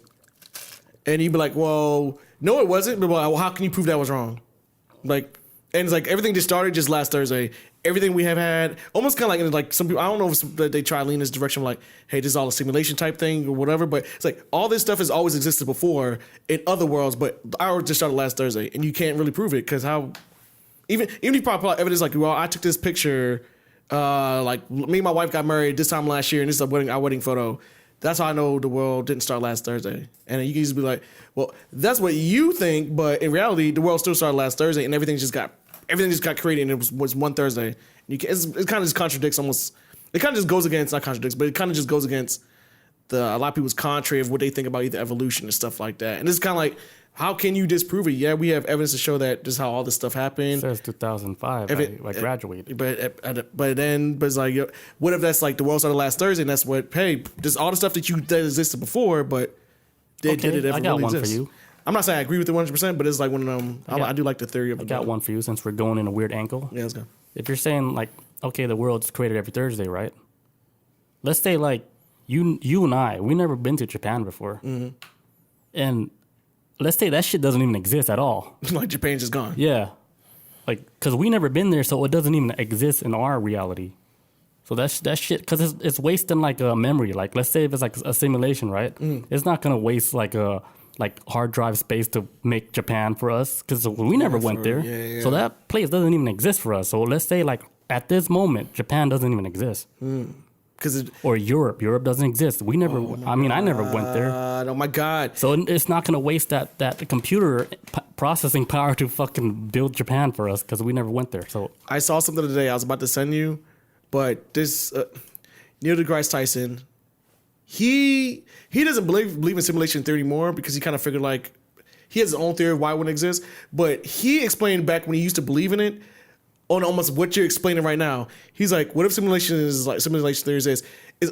and you'd be like, well, no, it wasn't. But well, how can you prove that was wrong? Like. And it's like everything just started just last Thursday. Everything we have had, almost kind of like some people, I don't know if they try to lean this direction like, hey, this is all a simulation type thing or whatever. But it's like all this stuff has always existed before in other worlds, but ours just started last Thursday. And you can't really prove it because how, even if you probably evidence like, well, I took this picture, like me and my wife got married this time last year and this is our wedding photo. That's how I know the world didn't start last Thursday. And you can just be like, well, that's what you think, but in reality, the world still started last Thursday, and everything just got created, and it was one Thursday. It kind of just contradicts almost. It kind of just goes against, not contradicts, but it kind of just goes against a lot of people's contrary of what they think about either evolution and stuff like that. And it's kind of like, how can you disprove it? Yeah, we have evidence to show that this is how all this stuff happened. It says 2005. I graduated. But it's like, what if that's like the world started last Thursday and that's what? Hey, there's all the stuff that existed before, but did it ever I got really one exist? for you. I'm not saying I agree with it 100%, but it's like one of them. I do like the theory of. I got one for you since we're going in a weird angle. Yeah, let's go. If you're saying like, okay, the world's created every Thursday, right? Let's say like you and I, we never been to Japan before, and let's say that shit doesn't even exist at all. Like Japan's just gone. Yeah. Like, because we never been there, so it doesn't even exist in our reality. So that shit, because it's wasting like a memory. Like, let's say if it's like a simulation, right? It's not going to waste like a hard drive space to make Japan for us, because we never went there. Yeah. So that place doesn't even exist for us. So let's say like at this moment, Japan doesn't even exist. Or Europe. Europe doesn't exist. We never. I never went there. Oh my God! So it's not going to waste that computer processing power to fucking build Japan for us because we never went there. So I saw something today I was about to send you, but this Neil deGrasse Tyson, he doesn't believe in simulation theory anymore because he kind of figured like he has his own theory of why it wouldn't exist. But he explained back when he used to believe in it. on almost what you're explaining right now. He's like, what if simulation theory is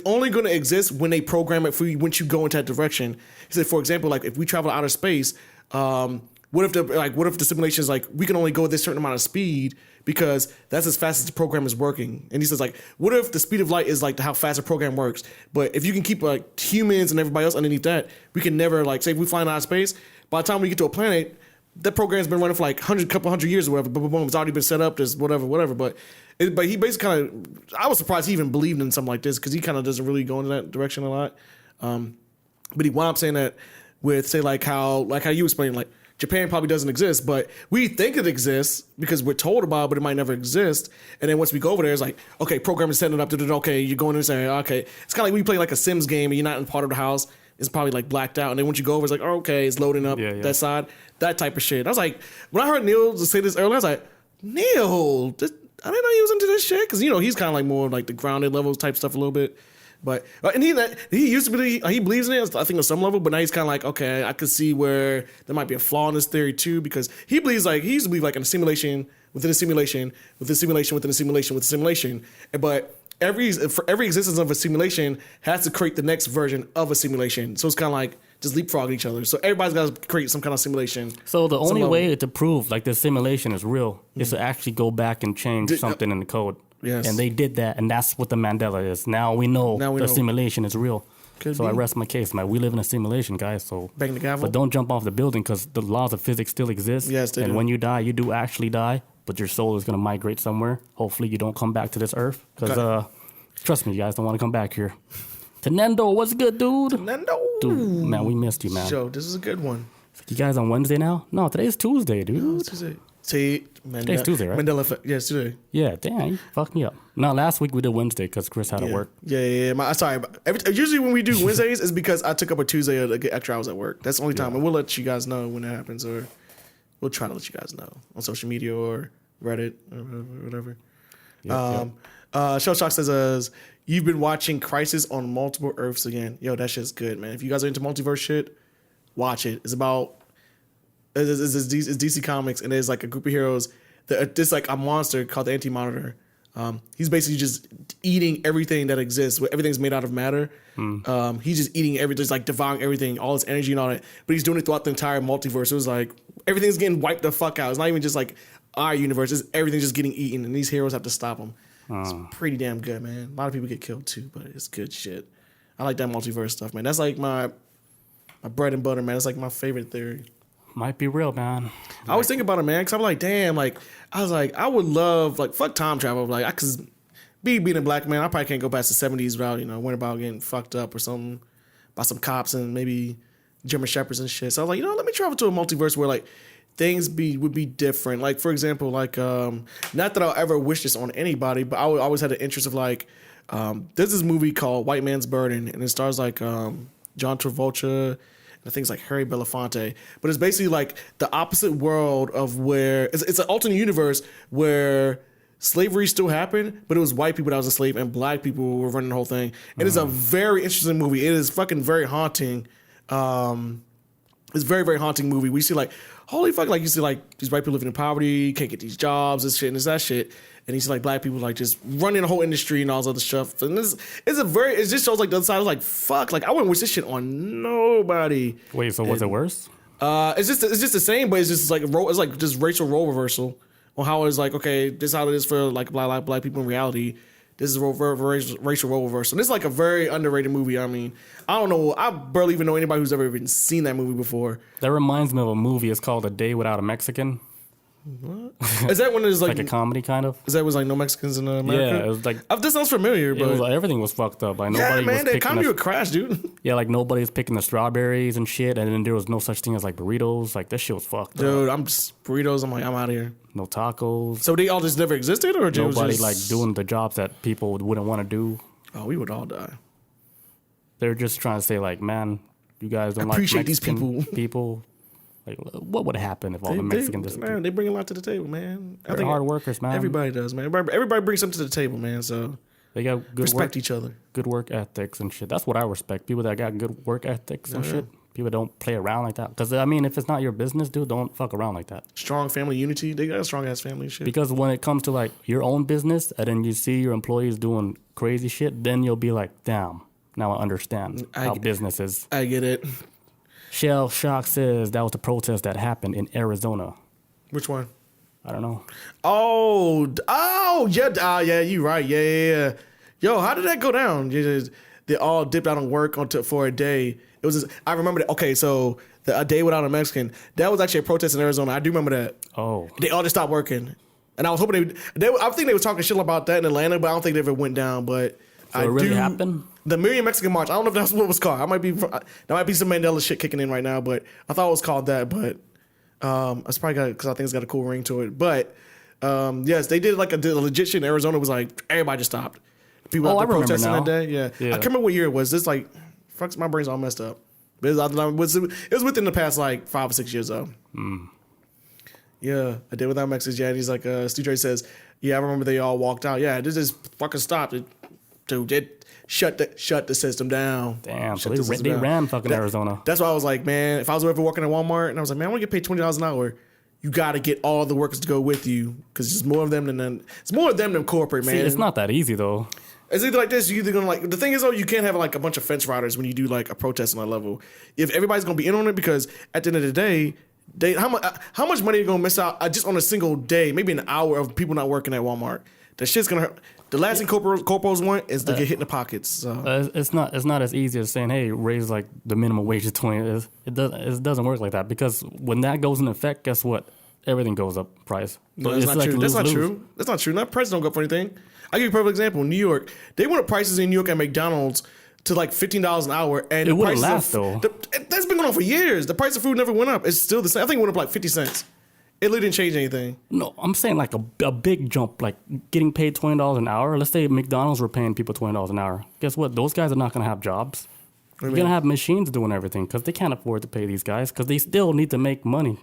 only going to exist when they program it for you once you go into that direction. He said, for example, like if we travel outer space, what if the simulation is like we can only go at this certain amount of speed because that's as fast as the program is working. And he says like, what if the speed of light is like how fast the program works? But if you can keep like humans and everybody else underneath that, we can never like say if we fly in outer space. By the time we get to a planet, that program's been running for like couple hundred years or whatever. Boom, boom, boom. It's already been set up. There's whatever. But he basically kind of, I was surprised he even believed in something like this because he kind of doesn't really go in that direction a lot. But he wound up saying that with say like how you explained, like Japan probably doesn't exist, but we think it exists because we're told about it, but it might never exist. And then once we go over there, it's like, okay, program is setting it up to okay, you're going in and saying, okay, it's kind of like when you play like a Sims game and you're not in part of the house. It's probably like blacked out. And then once you go over, it's like, oh, okay, it's loading up that side, that type of shit. I was like, when I heard Neil say this earlier, I was like, Neil, I didn't know he was into this shit. Cause he's kind of like more like the grounded levels type stuff a little bit. But, and he used to be, he believes in it, I think on some level, but now he's kind of like, okay, I could see where there might be a flaw in this theory too, because he believes like, he used to believe like in a simulation, within a simulation, within a simulation, within a simulation, within a simulation. But for every existence of a simulation has to create the next version of a simulation. So it's kind of like just leapfrogging each other. So everybody's got to create some kind of simulation. So the only way to prove like this simulation is real is to actually go back and change something in the code. Yes. And they did that, and that's what the Mandela is. Now we know the simulation is real. I rest my case, man. We live in a simulation, guys. So bang the gavel. But don't jump off the building because the laws of physics still exist. Yes, they do. And when you die, you do actually die, but your soul is going to migrate somewhere. Hopefully you don't come back to this earth because trust me, you guys don't want to come back here. Tenendo, what's good, dude? Dude, man, we missed you, man. Show, this is a good one. You guys on Wednesday now? No, today's Tuesday, dude. No, it's Tuesday. Today's Tuesday, right? Mandela, yes, today. Yeah, damn, you fucked me up. No, last week we did Wednesday because Chris had to work. Yeah. Sorry. Usually when we do Wednesdays, it's because I took up a Tuesday to get extra hours at work. That's the only time. And we'll let you guys know when that happens, or we'll try to let you guys know on social media or Reddit or whatever. Show Shock says, you've been watching Crisis on Multiple Earths again. Yo, that shit's good, man. If you guys are into multiverse shit, watch it. It's about... It's DC Comics, and there's like a group of heroes. There's like a monster called the Anti-Monitor. He's basically just eating everything that exists. Everything's made out of matter. He's just eating everything, just like devouring everything, all his energy and all that. But he's doing it throughout the entire multiverse. It was like everything's getting wiped the fuck out. It's not even just like our universe. It's everything's just getting eaten, and these heroes have to stop him. It's pretty damn good, man. A lot of people get killed too, but it's good shit. I like that multiverse stuff, man. That's like my bread and butter, man. It's like my favorite theory. Might be real, man. I always think about it, man, because I'm like, damn, like, I was like, I would love, like, fuck time travel. Like, because being a black man, I probably can't go past the 70s without, worrying about getting fucked up or something by some cops and maybe German shepherds and shit. So I was like, let me travel to a multiverse where, like, things would be different. Like, for example, like, not that I'll ever wish this on anybody, but I always had an interest of, like, there's this movie called White Man's Burden, and it stars, like, John Travolta, I think it's like Harry Belafonte, but it's basically like the opposite world of where it's an alternate universe where slavery still happened, but it was white people that was enslaved and black people were running the whole thing. And it's a very interesting movie. It is fucking very haunting. It's a very, very haunting movie. We see like, holy fuck, like you see like these white people living in poverty, can't get these jobs, this shit and this, that shit. And you see like black people like just running the whole industry and all this other stuff. And it just shows like the other side. I was like, fuck, like I wouldn't wish this shit on nobody. Wait, so was it worse? It's just the same, but it's just like it's like just racial role reversal on how it's like, okay, this is how it is for like black people in reality. This is racial role reversal. This is like a very underrated movie. I mean, I don't know. I barely even know anybody who's ever even seen that movie before. That reminds me of a movie. It's called A Day Without a Mexican. What? Is that when there's like a comedy kind of? Is that was like no Mexicans in America? Yeah, it was like this sounds familiar, but was like, everything was fucked up. Like nobody man, was that picking comedy would crash, dude. Yeah, like nobody's picking the strawberries and shit, and then there was no such thing as like burritos. Like that shit was fucked dude, up. I'm just burritos. I'm like, I'm out of here. No tacos. So they all just never existed, or nobody just like doing the jobs that people wouldn't want to do. Oh, we would all die. They're just trying to say like, man, you guys don't appreciate like Mexican these people. Like, what would happen if all the Mexicans disappeared? Man, they bring a lot to the table, man. They're hard workers, man. Everybody does, man. Everybody brings something to the table, man. So they got good respect each other. Good work ethics and shit. That's what I respect. People that got good work ethics and shit. People don't play around like that. Because, I mean, if it's not your business, dude, don't fuck around like that. Strong family unity. They got a strong-ass family and shit. Because when it comes to, like, your own business, and then you see your employees doing crazy shit, then you'll be like, damn, now I understand how business is. I get it. Shell Shock says that was the protest that happened in Arizona. Which one? I don't know. Yeah, you right. Yeah. Yo, how did that go down? They all dipped out on work for a day. It was. I remember that. Okay, so a day without a Mexican. That was actually a protest in Arizona. I do remember that. Oh, they all just stopped working, and I was hoping I think they were talking shit about that in Atlanta, but I don't think they ever went down. But so it really happened. The Million Mexican March. I don't know if that's what it was called. That might be some Mandela shit kicking in right now, but I thought it was called that. But it's probably because I think it's got a cool ring to it. But yes, they did like a legit shit in Arizona. It was like everybody just stopped. People out there protesting that day. Yeah. I can't remember what year it was. This like, fucks, my brain's all messed up. But it was within the past like 5 or 6 years though. Yeah, I did without Mexicans. Yeah, and he's like, Stu Dre says, yeah, I remember they all walked out. Yeah, this just fucking stopped. It shut the system down. Damn, so they ran fucking Arizona. That's why I was like, man, if I was ever working at Walmart and I was like, man, I want to get paid $20 an hour. You got to get all the workers to go with you because it's more of them than corporate, man. See, it's not that easy though. It's either like this, you're either gonna like the thing is though, you can't have like a bunch of fence riders when you do like a protest on that level. If everybody's gonna be in on it, because at the end of the day, how much money are you gonna miss out just on a single day, maybe an hour of people not working at Walmart? That shit's gonna hurt. The last thing corporals want is to get hit in the pockets. So. It's not as easy as saying, hey, raise like the minimum wage to 20. It doesn't work like that, because when that goes in effect, guess what? Everything goes up price. No, that's not true. That's not true. That's not true. That prices don't go up for anything. I'll give you a perfect example. New York, they went up prices in New York at McDonald's to like $15 an hour, and it wouldn't last though. That's been going on for years. The price of food never went up. It's still the same. I think it went up like 50 cents. It really didn't change anything. No, I'm saying like a big jump, like getting paid $20 an hour. Let's say McDonald's were paying people $20 an hour. Guess what? Those guys are not going to have jobs. You're going to have machines doing everything because they can't afford to pay these guys because they still need to make money,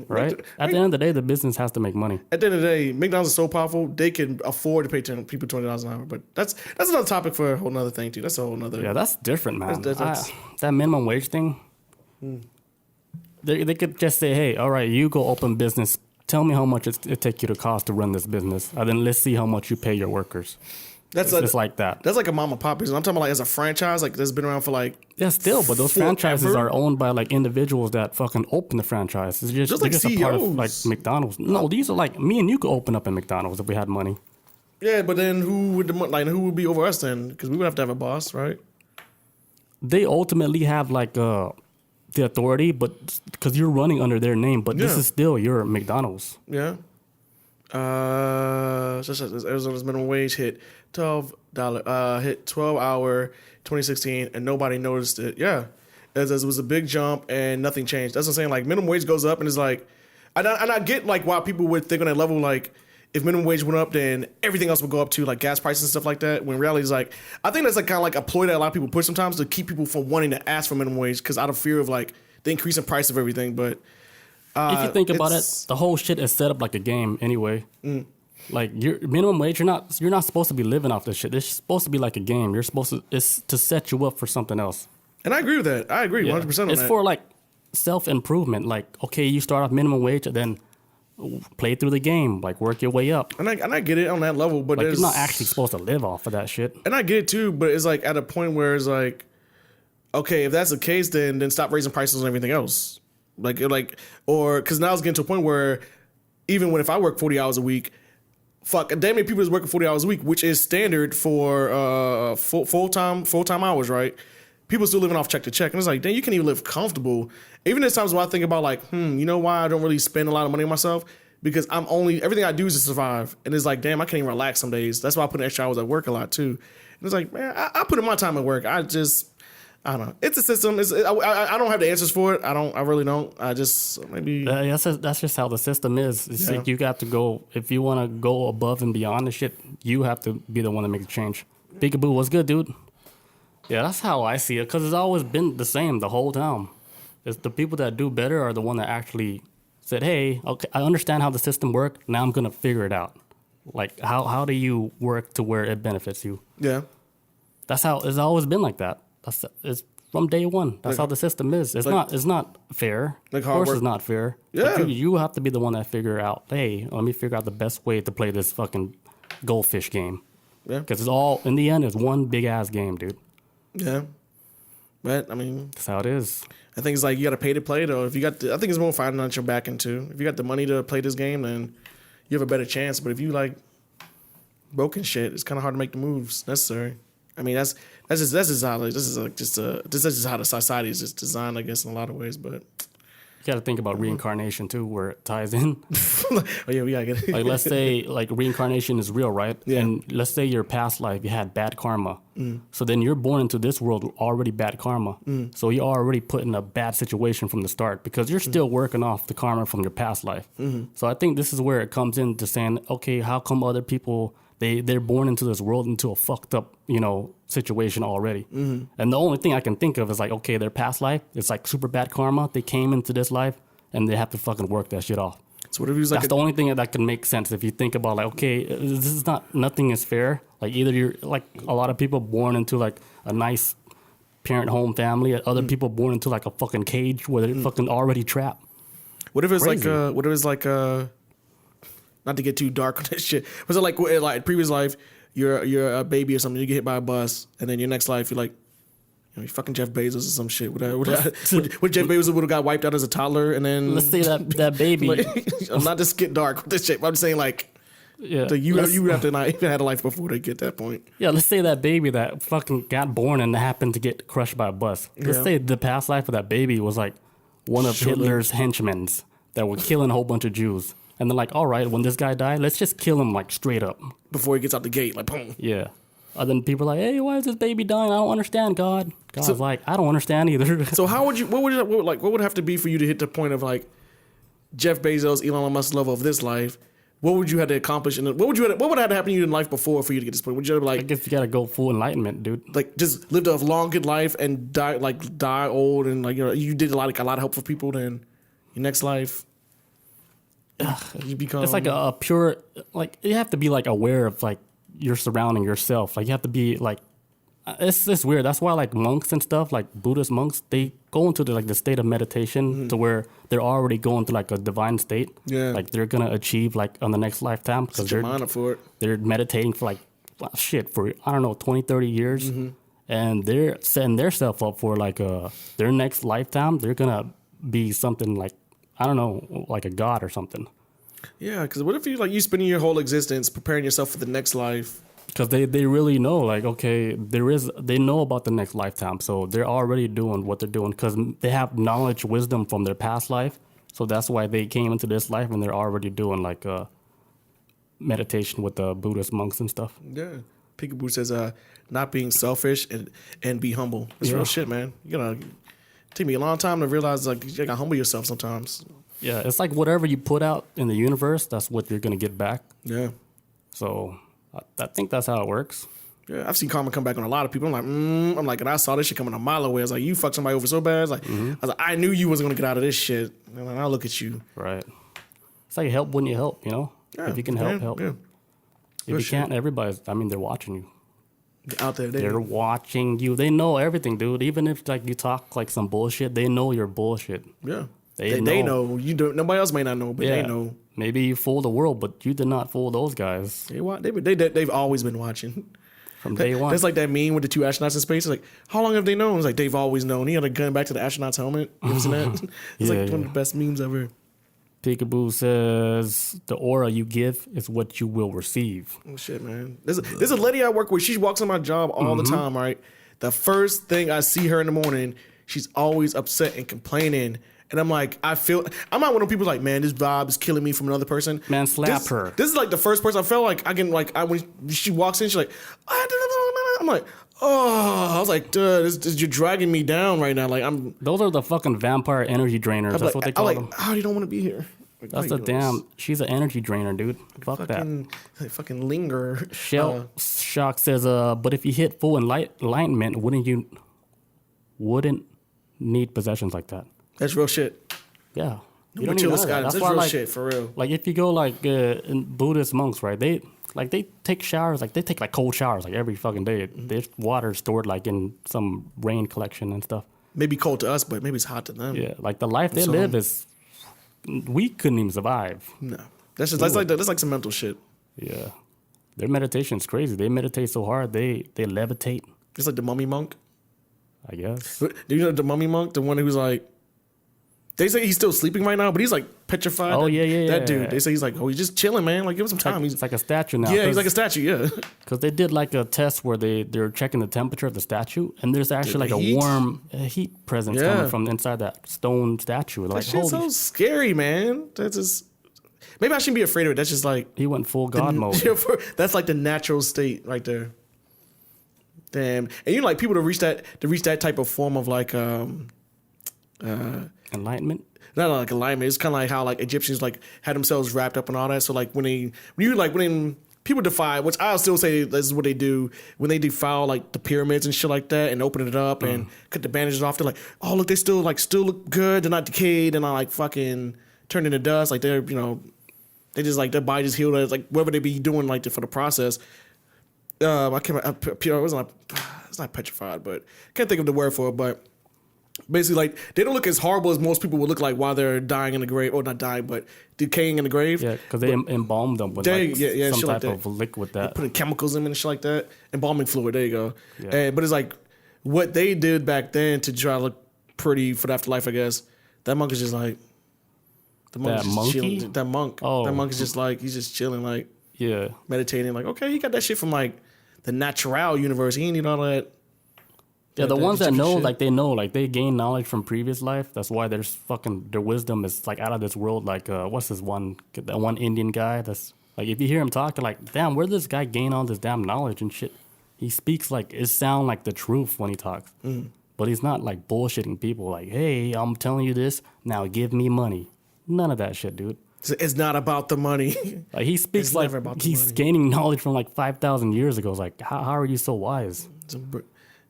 right? At the end of the day, the business has to make money. At the end of the day, McDonald's is so powerful, they can afford to pay people $20 an hour. But that's another topic for a whole nother thing, too. That's a whole nother... Yeah, that's different, man. That minimum wage thing, they could just say, hey, all right, you go open business. Tell me how much it take you to cost to run this business. And then let's see how much you pay your workers. It's just like that. That's like a mom and pop business. I'm talking about like as a franchise, like that's been around for like... Yeah, still, but those franchises are owned by like individuals that fucking open the franchise. It's just like CEOs. A part of like McDonald's. No, these are like, me and you could open up in McDonald's if we had money. Yeah, but then who would be over us then? Because we would have to have a boss, right? They ultimately have like the authority, but because you're running under their name, but this is still your McDonald's. Yeah. Arizona's minimum wage hit $12, hit 12-hour 2016, and nobody noticed it. Yeah, it was a big jump and nothing changed. That's what I'm saying. Like minimum wage goes up, and it's like, and I get like why people would think on that level, like if minimum wage went up, then everything else would go up too, like gas prices and stuff like that. When reality is like, I think that's like kind of like a ploy that a lot of people push sometimes to keep people from wanting to ask for minimum wage because out of fear of like the increase in price of everything, but. If you think about it, the whole shit is set up like a game anyway. Like your minimum wage, you're not supposed to be living off this shit. It's supposed to be like a game. It's to set you up for something else. And I agree with that. I agree 100% on that. It's for like self-improvement. Like, okay, you start off minimum wage and then play through the game, like work your way up. And I get it on that level, but like, you're not actually supposed to live off of that shit. And I get it too, but it's like at a point where it's like, okay, if that's the case, then stop raising prices on everything else. Or because now it's getting to a point where even if I work 40 hours a week, fuck, damn many people is working 40 hours a week, which is standard for full-time hours, right? People still living off check to check. And it's like, damn, you can't even live comfortable. Even there's times where I think about like, you know why I don't really spend a lot of money on myself? Because everything I do is to survive. And it's like, damn, I can't even relax some days. That's why I put in extra hours at work a lot too. And it's like, man, I put in my time at work. I don't know. It's a system. I don't have the answers for it. I really don't. I just maybe. That's just how the system is. It's like you got to go, if you want to go above and beyond the shit, you have to be the one to make the change. Peekaboo, what's good, dude? Yeah, that's how I see it, because it's always been the same the whole time. It's the people that do better are the one that actually said, hey, okay, I understand how the system works. Now I'm going to figure it out. Like, how do you work to where it benefits you? Yeah. That's how it's always been like that. It's from day one. That's how the system is. It's not fair. Like of course, it's not fair. Yeah. Like you have to be the one that figure out. Hey, let me figure out the best way to play this fucking goldfish game. Yeah. Because it's all in the end, it's one big ass game, dude. Yeah. But I mean, that's how it is. I think it's like you got to pay to play though. If you got, I think it's more financial backing too. If you got the money to play this game, then you have a better chance. But if you like broken shit, it's kind of hard to make the moves necessary. I mean, that's just how this is how the society is just designed, I guess, in a lot of ways. But you got to think about reincarnation too, where it ties in. Oh yeah, we gotta get it. Like let's say like reincarnation is real, right? Yeah. And let's say your past life you had bad karma. So then you're born into this world with already bad karma. So you're already put in a bad situation from the start because you're still working off the karma from your past life. So I think this is where it comes into saying, okay, how come other people they're born into this world into a fucked up, situation already. And the only thing I can think of is like, okay, their past life, it's like super bad karma. They came into this life and they have to fucking work that shit off. So what if he was like That's the only thing that can make sense if you think about like, okay, this is nothing is fair. Like either you're like a lot of people born into like a nice parent home family, other people born into like a fucking cage where they're fucking already trapped. What if it's Crazy. not to get too dark on this shit. Was it like previous life, you're a baby or something, you get hit by a bus, and then your next life you're like, you're fucking Jeff Bezos or some shit. Would Jeff Bezos would have got wiped out as a toddler, and then Let's say that baby. I'm not just get dark with this shit. But I'm just saying like, Yeah, you would have to not even had a life before to get that point. yeah. Let's say that baby that fucking got born and happened to get crushed by a bus. Let's Yeah. say the past life of that baby was like one of Hitler's henchmen that were killing a whole bunch of Jews. And they're like, all right, when this guy died, let's just kill him like straight up. Before he gets out the gate, like boom. Yeah. And then people are like, hey, why is this baby dying? I don't understand, God. God's like, I don't understand either. So how would you? What would have to be for you to hit the point of like Jeff Bezos, Elon Musk's level of this life? What would you have to accomplish? What would have to happen to you in life before for you to get to this point? Would you have I like guess you gotta go full enlightenment, dude. like just lived a long good life and die old and like you did a lot of help for people? Then your next life, you become. It's like a pure, like you have to be like aware of like your surrounding yourself. Like you have to be like, it's weird. That's why like monks and stuff, like Buddhist monks, they go into the state of meditation to where they're already going to like a divine state. Yeah. Like they're gonna achieve like on the next lifetime because Set your mind up for it. they're meditating for like for I don't know 20, 30 years, and they're setting themselves up for like their next lifetime. They're gonna be something like I don't know, like a god or something. Yeah, because what if you spending your whole existence preparing yourself for the next life? Because they really know, like, okay, they know about the next lifetime. So they're already doing what they're doing because they have knowledge, wisdom from their past life. So that's why they came into this life and they're already doing like meditation with the Buddhist monks and stuff. Yeah. Peekaboo says, not being selfish and be humble. It's real shit, man. You gotta take me a long time to realize like you gotta humble yourself sometimes. Yeah, it's like whatever you put out in the universe, that's what you're going to get back. Yeah. So I think that's how it works. Yeah, I've seen karma come back on a lot of people. I'm like, and I saw this shit coming a mile away. I was like, you fucked somebody over so bad. I was like, I knew you wasn't gonna get out of this shit. And then I look at you. Right. It's like help when you help, Yeah, if you can help, help. Yeah. If you can't, they're watching you. Out there, They're watching you. They know everything, dude. Even if like you talk like some bullshit, they know you're bullshit. Yeah. They know. You don't. Nobody else may not know, but they know. Maybe you fool the world, but you did not fool those guys They've always been watching. from day one. That's like that meme with the two astronauts in space. It's like, how long have they known? It's like they've always known. He had a gun back to the astronaut's helmet. You ever seen that? It's like one of the best memes ever. Peekaboo says the aura you give is what you will receive. Oh shit, man. There's a lady I work with. She walks on my job all the time, right? The first thing I see her in the morning, she's always upset and complaining. And I'm like, I'm not one of those people like, man, this vibe is killing me from another person. Man, slap her. This is like the first person I felt like I can when she walks in, she's like, I'm like, oh, I was like, dude, you're dragging me down right now. Like Those are the fucking vampire energy drainers. That's what they call them. Oh, you don't want to be here. Like, That's the damn. She's an energy drainer, dude. Fuck that. Fucking linger. Shell Shock says, but if you hit full enlightenment, wouldn't need possessions like that. That's real shit. Yeah. You don't need that. That's real shit, for real. Like if you go like in Buddhist monks, right? Like they take showers, like they take like cold showers like every fucking day. There's water stored like in some rain collection and stuff. Maybe cold to us, but maybe it's hot to them. Yeah, like the life they live is, we couldn't even survive. No, that's like some mental shit. Yeah, their meditation's crazy. They meditate so hard they levitate. It's like the mummy monk. I guess. Do you know the mummy monk, the one who's like? They say he's still sleeping right now, but he's like petrified. Oh, yeah. That dude. They say he's like, he's just chilling, man. Like, give him some time. It's like a statue now. Yeah, he's like a statue, yeah. Because they did like a test where they're checking the temperature of the statue, and there's actually like a warm heat presence coming from inside that stone statue. That shit's so scary, man. That's just... Maybe I shouldn't be afraid of it. That's just like... He went full God mode. That's like the natural state right there. Damn. And you know, like, people to reach that type of form of like... Enlightenment? Not like enlightenment. It's kind of like how like Egyptians like had themselves wrapped up in all that. So like when people defy, which I'll still say this is what they do when they defile like the pyramids and shit like that and open it up and cut the bandages off. They're like, oh look, they still look good. They're not decayed. They're not like fucking turned into dust. Like they're they just like their body just healed. It's like whatever they be doing like for the process. I can't. It's not petrified, but can't think of the word for it, but. Basically, like, they don't look as horrible as most people would look like while they're dying in the grave. Or not dying, but decaying in the grave. Yeah, because they embalm them with some type of liquid that. Putting chemicals in them and shit like that. Embalming fluid, there you go. Yeah. But it's like, what they did back then to try to look pretty for the afterlife, I guess. That monk is just like... The monk is just chilling. That monk. Oh. That monk is just like, he's just chilling, like... Yeah. Meditating. Like, okay, he got that shit from, like, the natural universe. He ain't need all that... Yeah, the ones that know, like, they know, like, they gain knowledge from previous life. That's why their wisdom is, like, out of this world. Like, what's that one Indian guy that's, like, if you hear him talk, you're like, damn, where did this guy gain all this damn knowledge and shit? He speaks, like, it sounds like the truth when he talks. But he's not, like, bullshitting people. Like, hey, I'm telling you this, now give me money. None of that shit, dude. It's not about the money. Like, he speaks like he's gaining knowledge from, like, 5,000 years ago. It's like, how are you so wise?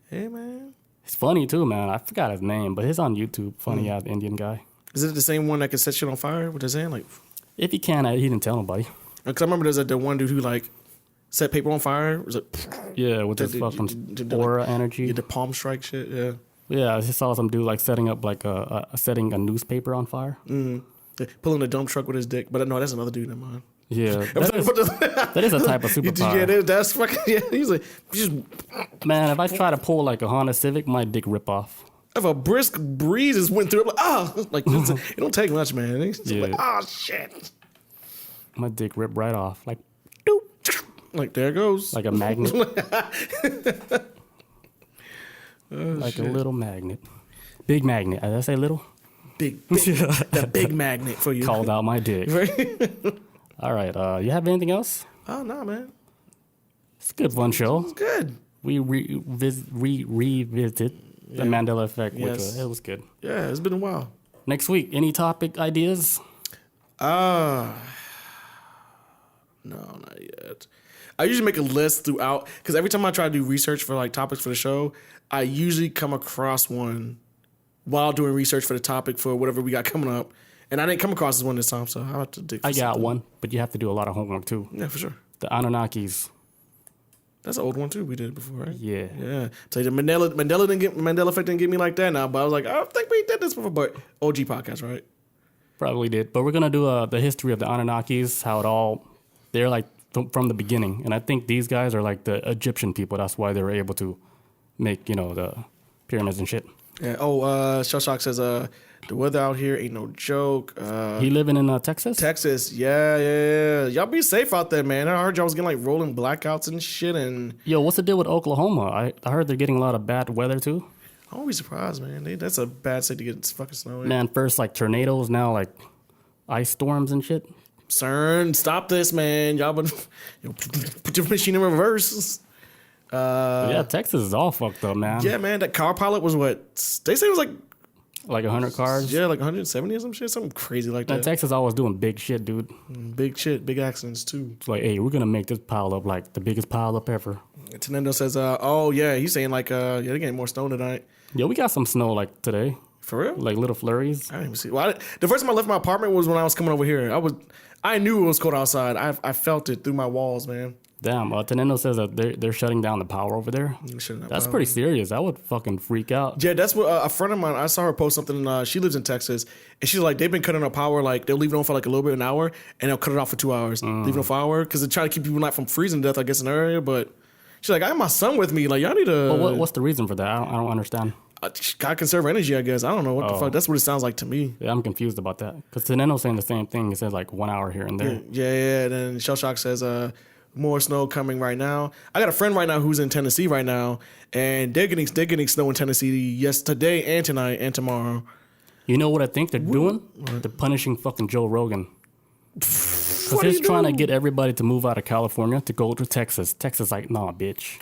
Hey, man. He's funny, too, man. I forgot his name, but he's on YouTube. Funny-ass Indian guy. Is it the same one that can set shit on fire with his hand? Like, if he can, he didn't tell nobody. Because I remember there's the one dude who, like, set paper on fire. It was like... Yeah, with his fucking aura energy. Yeah, the palm strike shit, yeah. Yeah, I just saw some dude, like, setting up, like, setting a newspaper on fire. Pulling a dump truck with his dick. But no, that's another dude, never mind. Yeah, that is a type of superpower. Yeah, that's fucking... Yeah, he's like... Man, if I try to pull, like, a Honda Civic, my dick rip off. If a brisk breeze just went through it, like, it don't take much, man. It's like, shit. My dick rip right off. Like, doop. Like, there it goes. Like a magnet. Like a little magnet. Big magnet. Did I say little? Big. That big magnet for you. Called out my dick. All right. You have anything else? Oh, no, man. It's a good fun show. It's good. We revisited the Mandela effect. Yes. It was good. Yeah, it's been a while. Next week, any topic ideas? No, not yet. I usually make a list throughout, because every time I try to do research for like topics for the show, I usually come across one while doing research for the topic for whatever we got coming up. And I didn't come across this one this time, so I'll have to dig for I got one, but you have to do a lot of homework too. Yeah, for sure. The Anunnakis. That's an old one too. We did it before, right? Yeah. Yeah. So the Mandela effect didn't get me like that now, but I was like, I think we did this before. But OG podcast, right? Probably did. But we're gonna do the history of the Anunnakis, how they're like from the beginning, and I think these guys are like the Egyptian people. That's why they were able to make the pyramids and shit. Yeah. Shellshock says the weather out here ain't no joke. He living in Texas? Texas, yeah. Y'all be safe out there, man. I heard y'all was getting like rolling blackouts and shit. And yo, what's the deal with Oklahoma? I heard they're getting a lot of bad weather too. I won't be surprised, man. That's a bad state to get fucking snow in. Man, first like tornadoes, now like ice storms and shit. Cern, stop this, man. Y'all been put your machine in reverse. Yeah, Texas is all fucked up, man. Yeah, man. That car pilot was what they say it was like 100 cars. Yeah, like 170 or some shit, something crazy like that. Texas always doing big shit, dude. Big shit, big accidents too. It's like, hey, we're gonna make this pile up like the biggest pile up ever. Tenendo says, oh yeah, he's saying like, they're getting more snow tonight. Yeah, we got some snow like today. For real? Like little flurries. I didn't even see. Well, the first time I left my apartment was when I was coming over here. I knew it was cold outside. I felt it through my walls, man. Damn, Tenendo says that they're shutting down the power over there. That's pretty serious. I would fucking freak out. Yeah, that's what a friend of mine, I saw her post something. She lives in Texas, and she's like, they've been cutting our power. Like, they'll leave it on for like a little bit, an hour, and they'll cut it off for 2 hours. Leave it on for an hour, because they try to keep people not from freezing to death, I guess, in the area. But she's like, I have my son with me. Like, y'all need to... Well, what's the reason for that? I don't understand. Gotta conserve energy, I guess. I don't know what the fuck. That's what it sounds like to me. Yeah, I'm confused about that. Because Tenendo's saying the same thing. He says like 1 hour here and there. Yeah. And then Shell Shock says, more snow coming right now. I got a friend right now who's in Tennessee right now, and they're getting snow in Tennessee today and tonight and tomorrow. You know what I think they're doing? They're punishing fucking Joe Rogan. Because he's trying to get everybody to move out of California to go to Texas. Texas like, nah, bitch.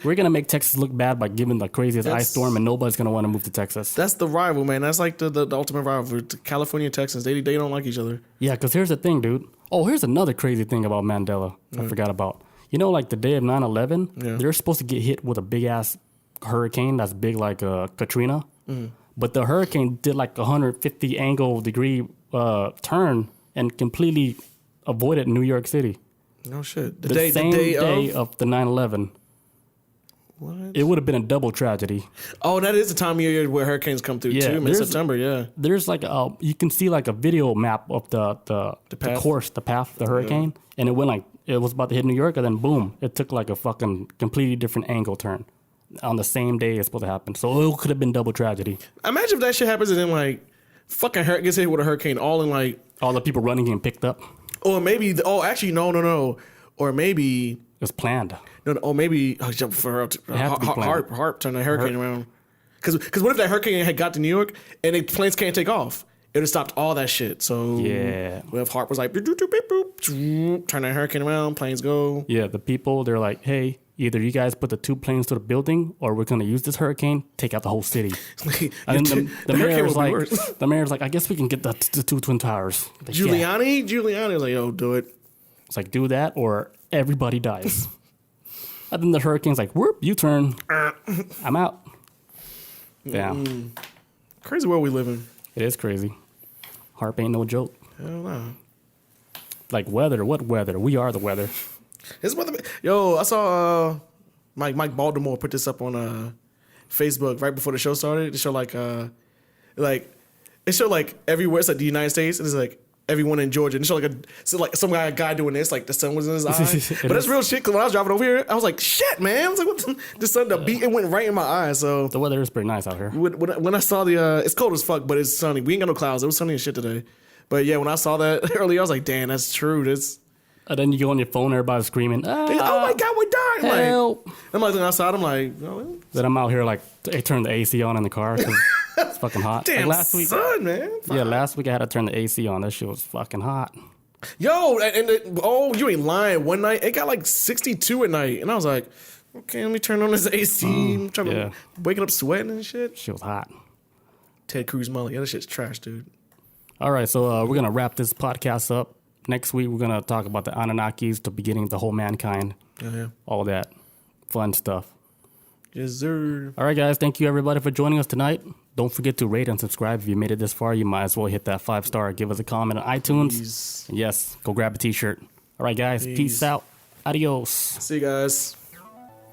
We're going to make Texas look bad by giving the craziest ice storm, and nobody's going to want to move to Texas. That's the rival, man. that's like the ultimate rival. California and Texas, they don't like each other. Yeah, because here's the thing, dude. Oh, here's another crazy thing about Mandela I forgot about. You know, like the day of 9/11, they're supposed to get hit with a big-ass hurricane that's big like Katrina. But the hurricane did like 150 angle degree turn and completely avoided New York City. No shit. The same day of the 9/11. What? It would have been a double tragedy. Oh, that is the time of year where hurricanes come through too. In September, There's like you can see like a video map of the path of the hurricane, and it went like it was about to hit New York, and then boom, it took like a fucking completely different angle turn on the same day it's supposed to happen. So it could have been double tragedy. Imagine if that shit happens and then like fucking gets hit with a hurricane, all in like all the people running getting picked up. Or maybe actually no. Or maybe it was planned. No, or maybe jump for Harp turn the hurricane around. Because what if that hurricane had got to New York and the planes can't take off? It would have stopped all that shit. So yeah, what if Harp was like, turn that hurricane around, planes go. Yeah, the people, they're like, hey, either you guys put the 2 planes to the building, or we're going to use this hurricane, take out the whole city. And then the mayor's like, I guess we can get the 2 Twin Towers. Like, Giuliani was like, yo, do it. It's like, do that or everybody dies. And then the hurricane's like, whoop, U-turn. I'm out. Yeah. Crazy world we live in. It is crazy. Harp ain't no joke. Hell no. Like weather, what weather? We are the weather. His weather. Yo, I saw Mike Baltimore put this up on Facebook right before the show started. It showed like it showed like everywhere. It's like the United States, and it's like everyone in Georgia. And it showed like some guy doing this, like the sun was in his eye. But that's real shit. Because when I was driving over here, I was like, shit, man. I was like, what the sun? The beat, it went right in my eye. So the weather is pretty nice out here. When I saw it's cold as fuck, but it's sunny. We ain't got no clouds. It was sunny as shit today. But yeah, when I saw that earlier, I was like, damn, that's true. And then you go on your phone, everybody's screaming, oh my God, we're dying. Help. I'm like outside, I'm like, oh. Then I'm out here like, I turned the AC on in the car because it's fucking hot. Damn, like last week, son, man. Yeah, last week I had to turn the AC on. That shit was fucking hot. Yo, you ain't lying. One night, it got like 62 at night. And I was like, okay, let me turn on this AC. I'm trying to waking up sweating and shit. Shit was hot. Ted Cruz Molly. Yeah, that shit's trash, dude. All right, so we're going to wrap this podcast up. Next week, we're going to talk about the Anunnakis, the beginning of the whole mankind. Yeah. All that fun stuff. Yes, sir. All right, guys. Thank you, everybody, for joining us tonight. Don't forget to rate and subscribe. If you made it this far, you might as well hit that 5-star. Give us a comment on iTunes. And yes, go grab a T-shirt. All right, guys. Peace out. Adios. See you guys.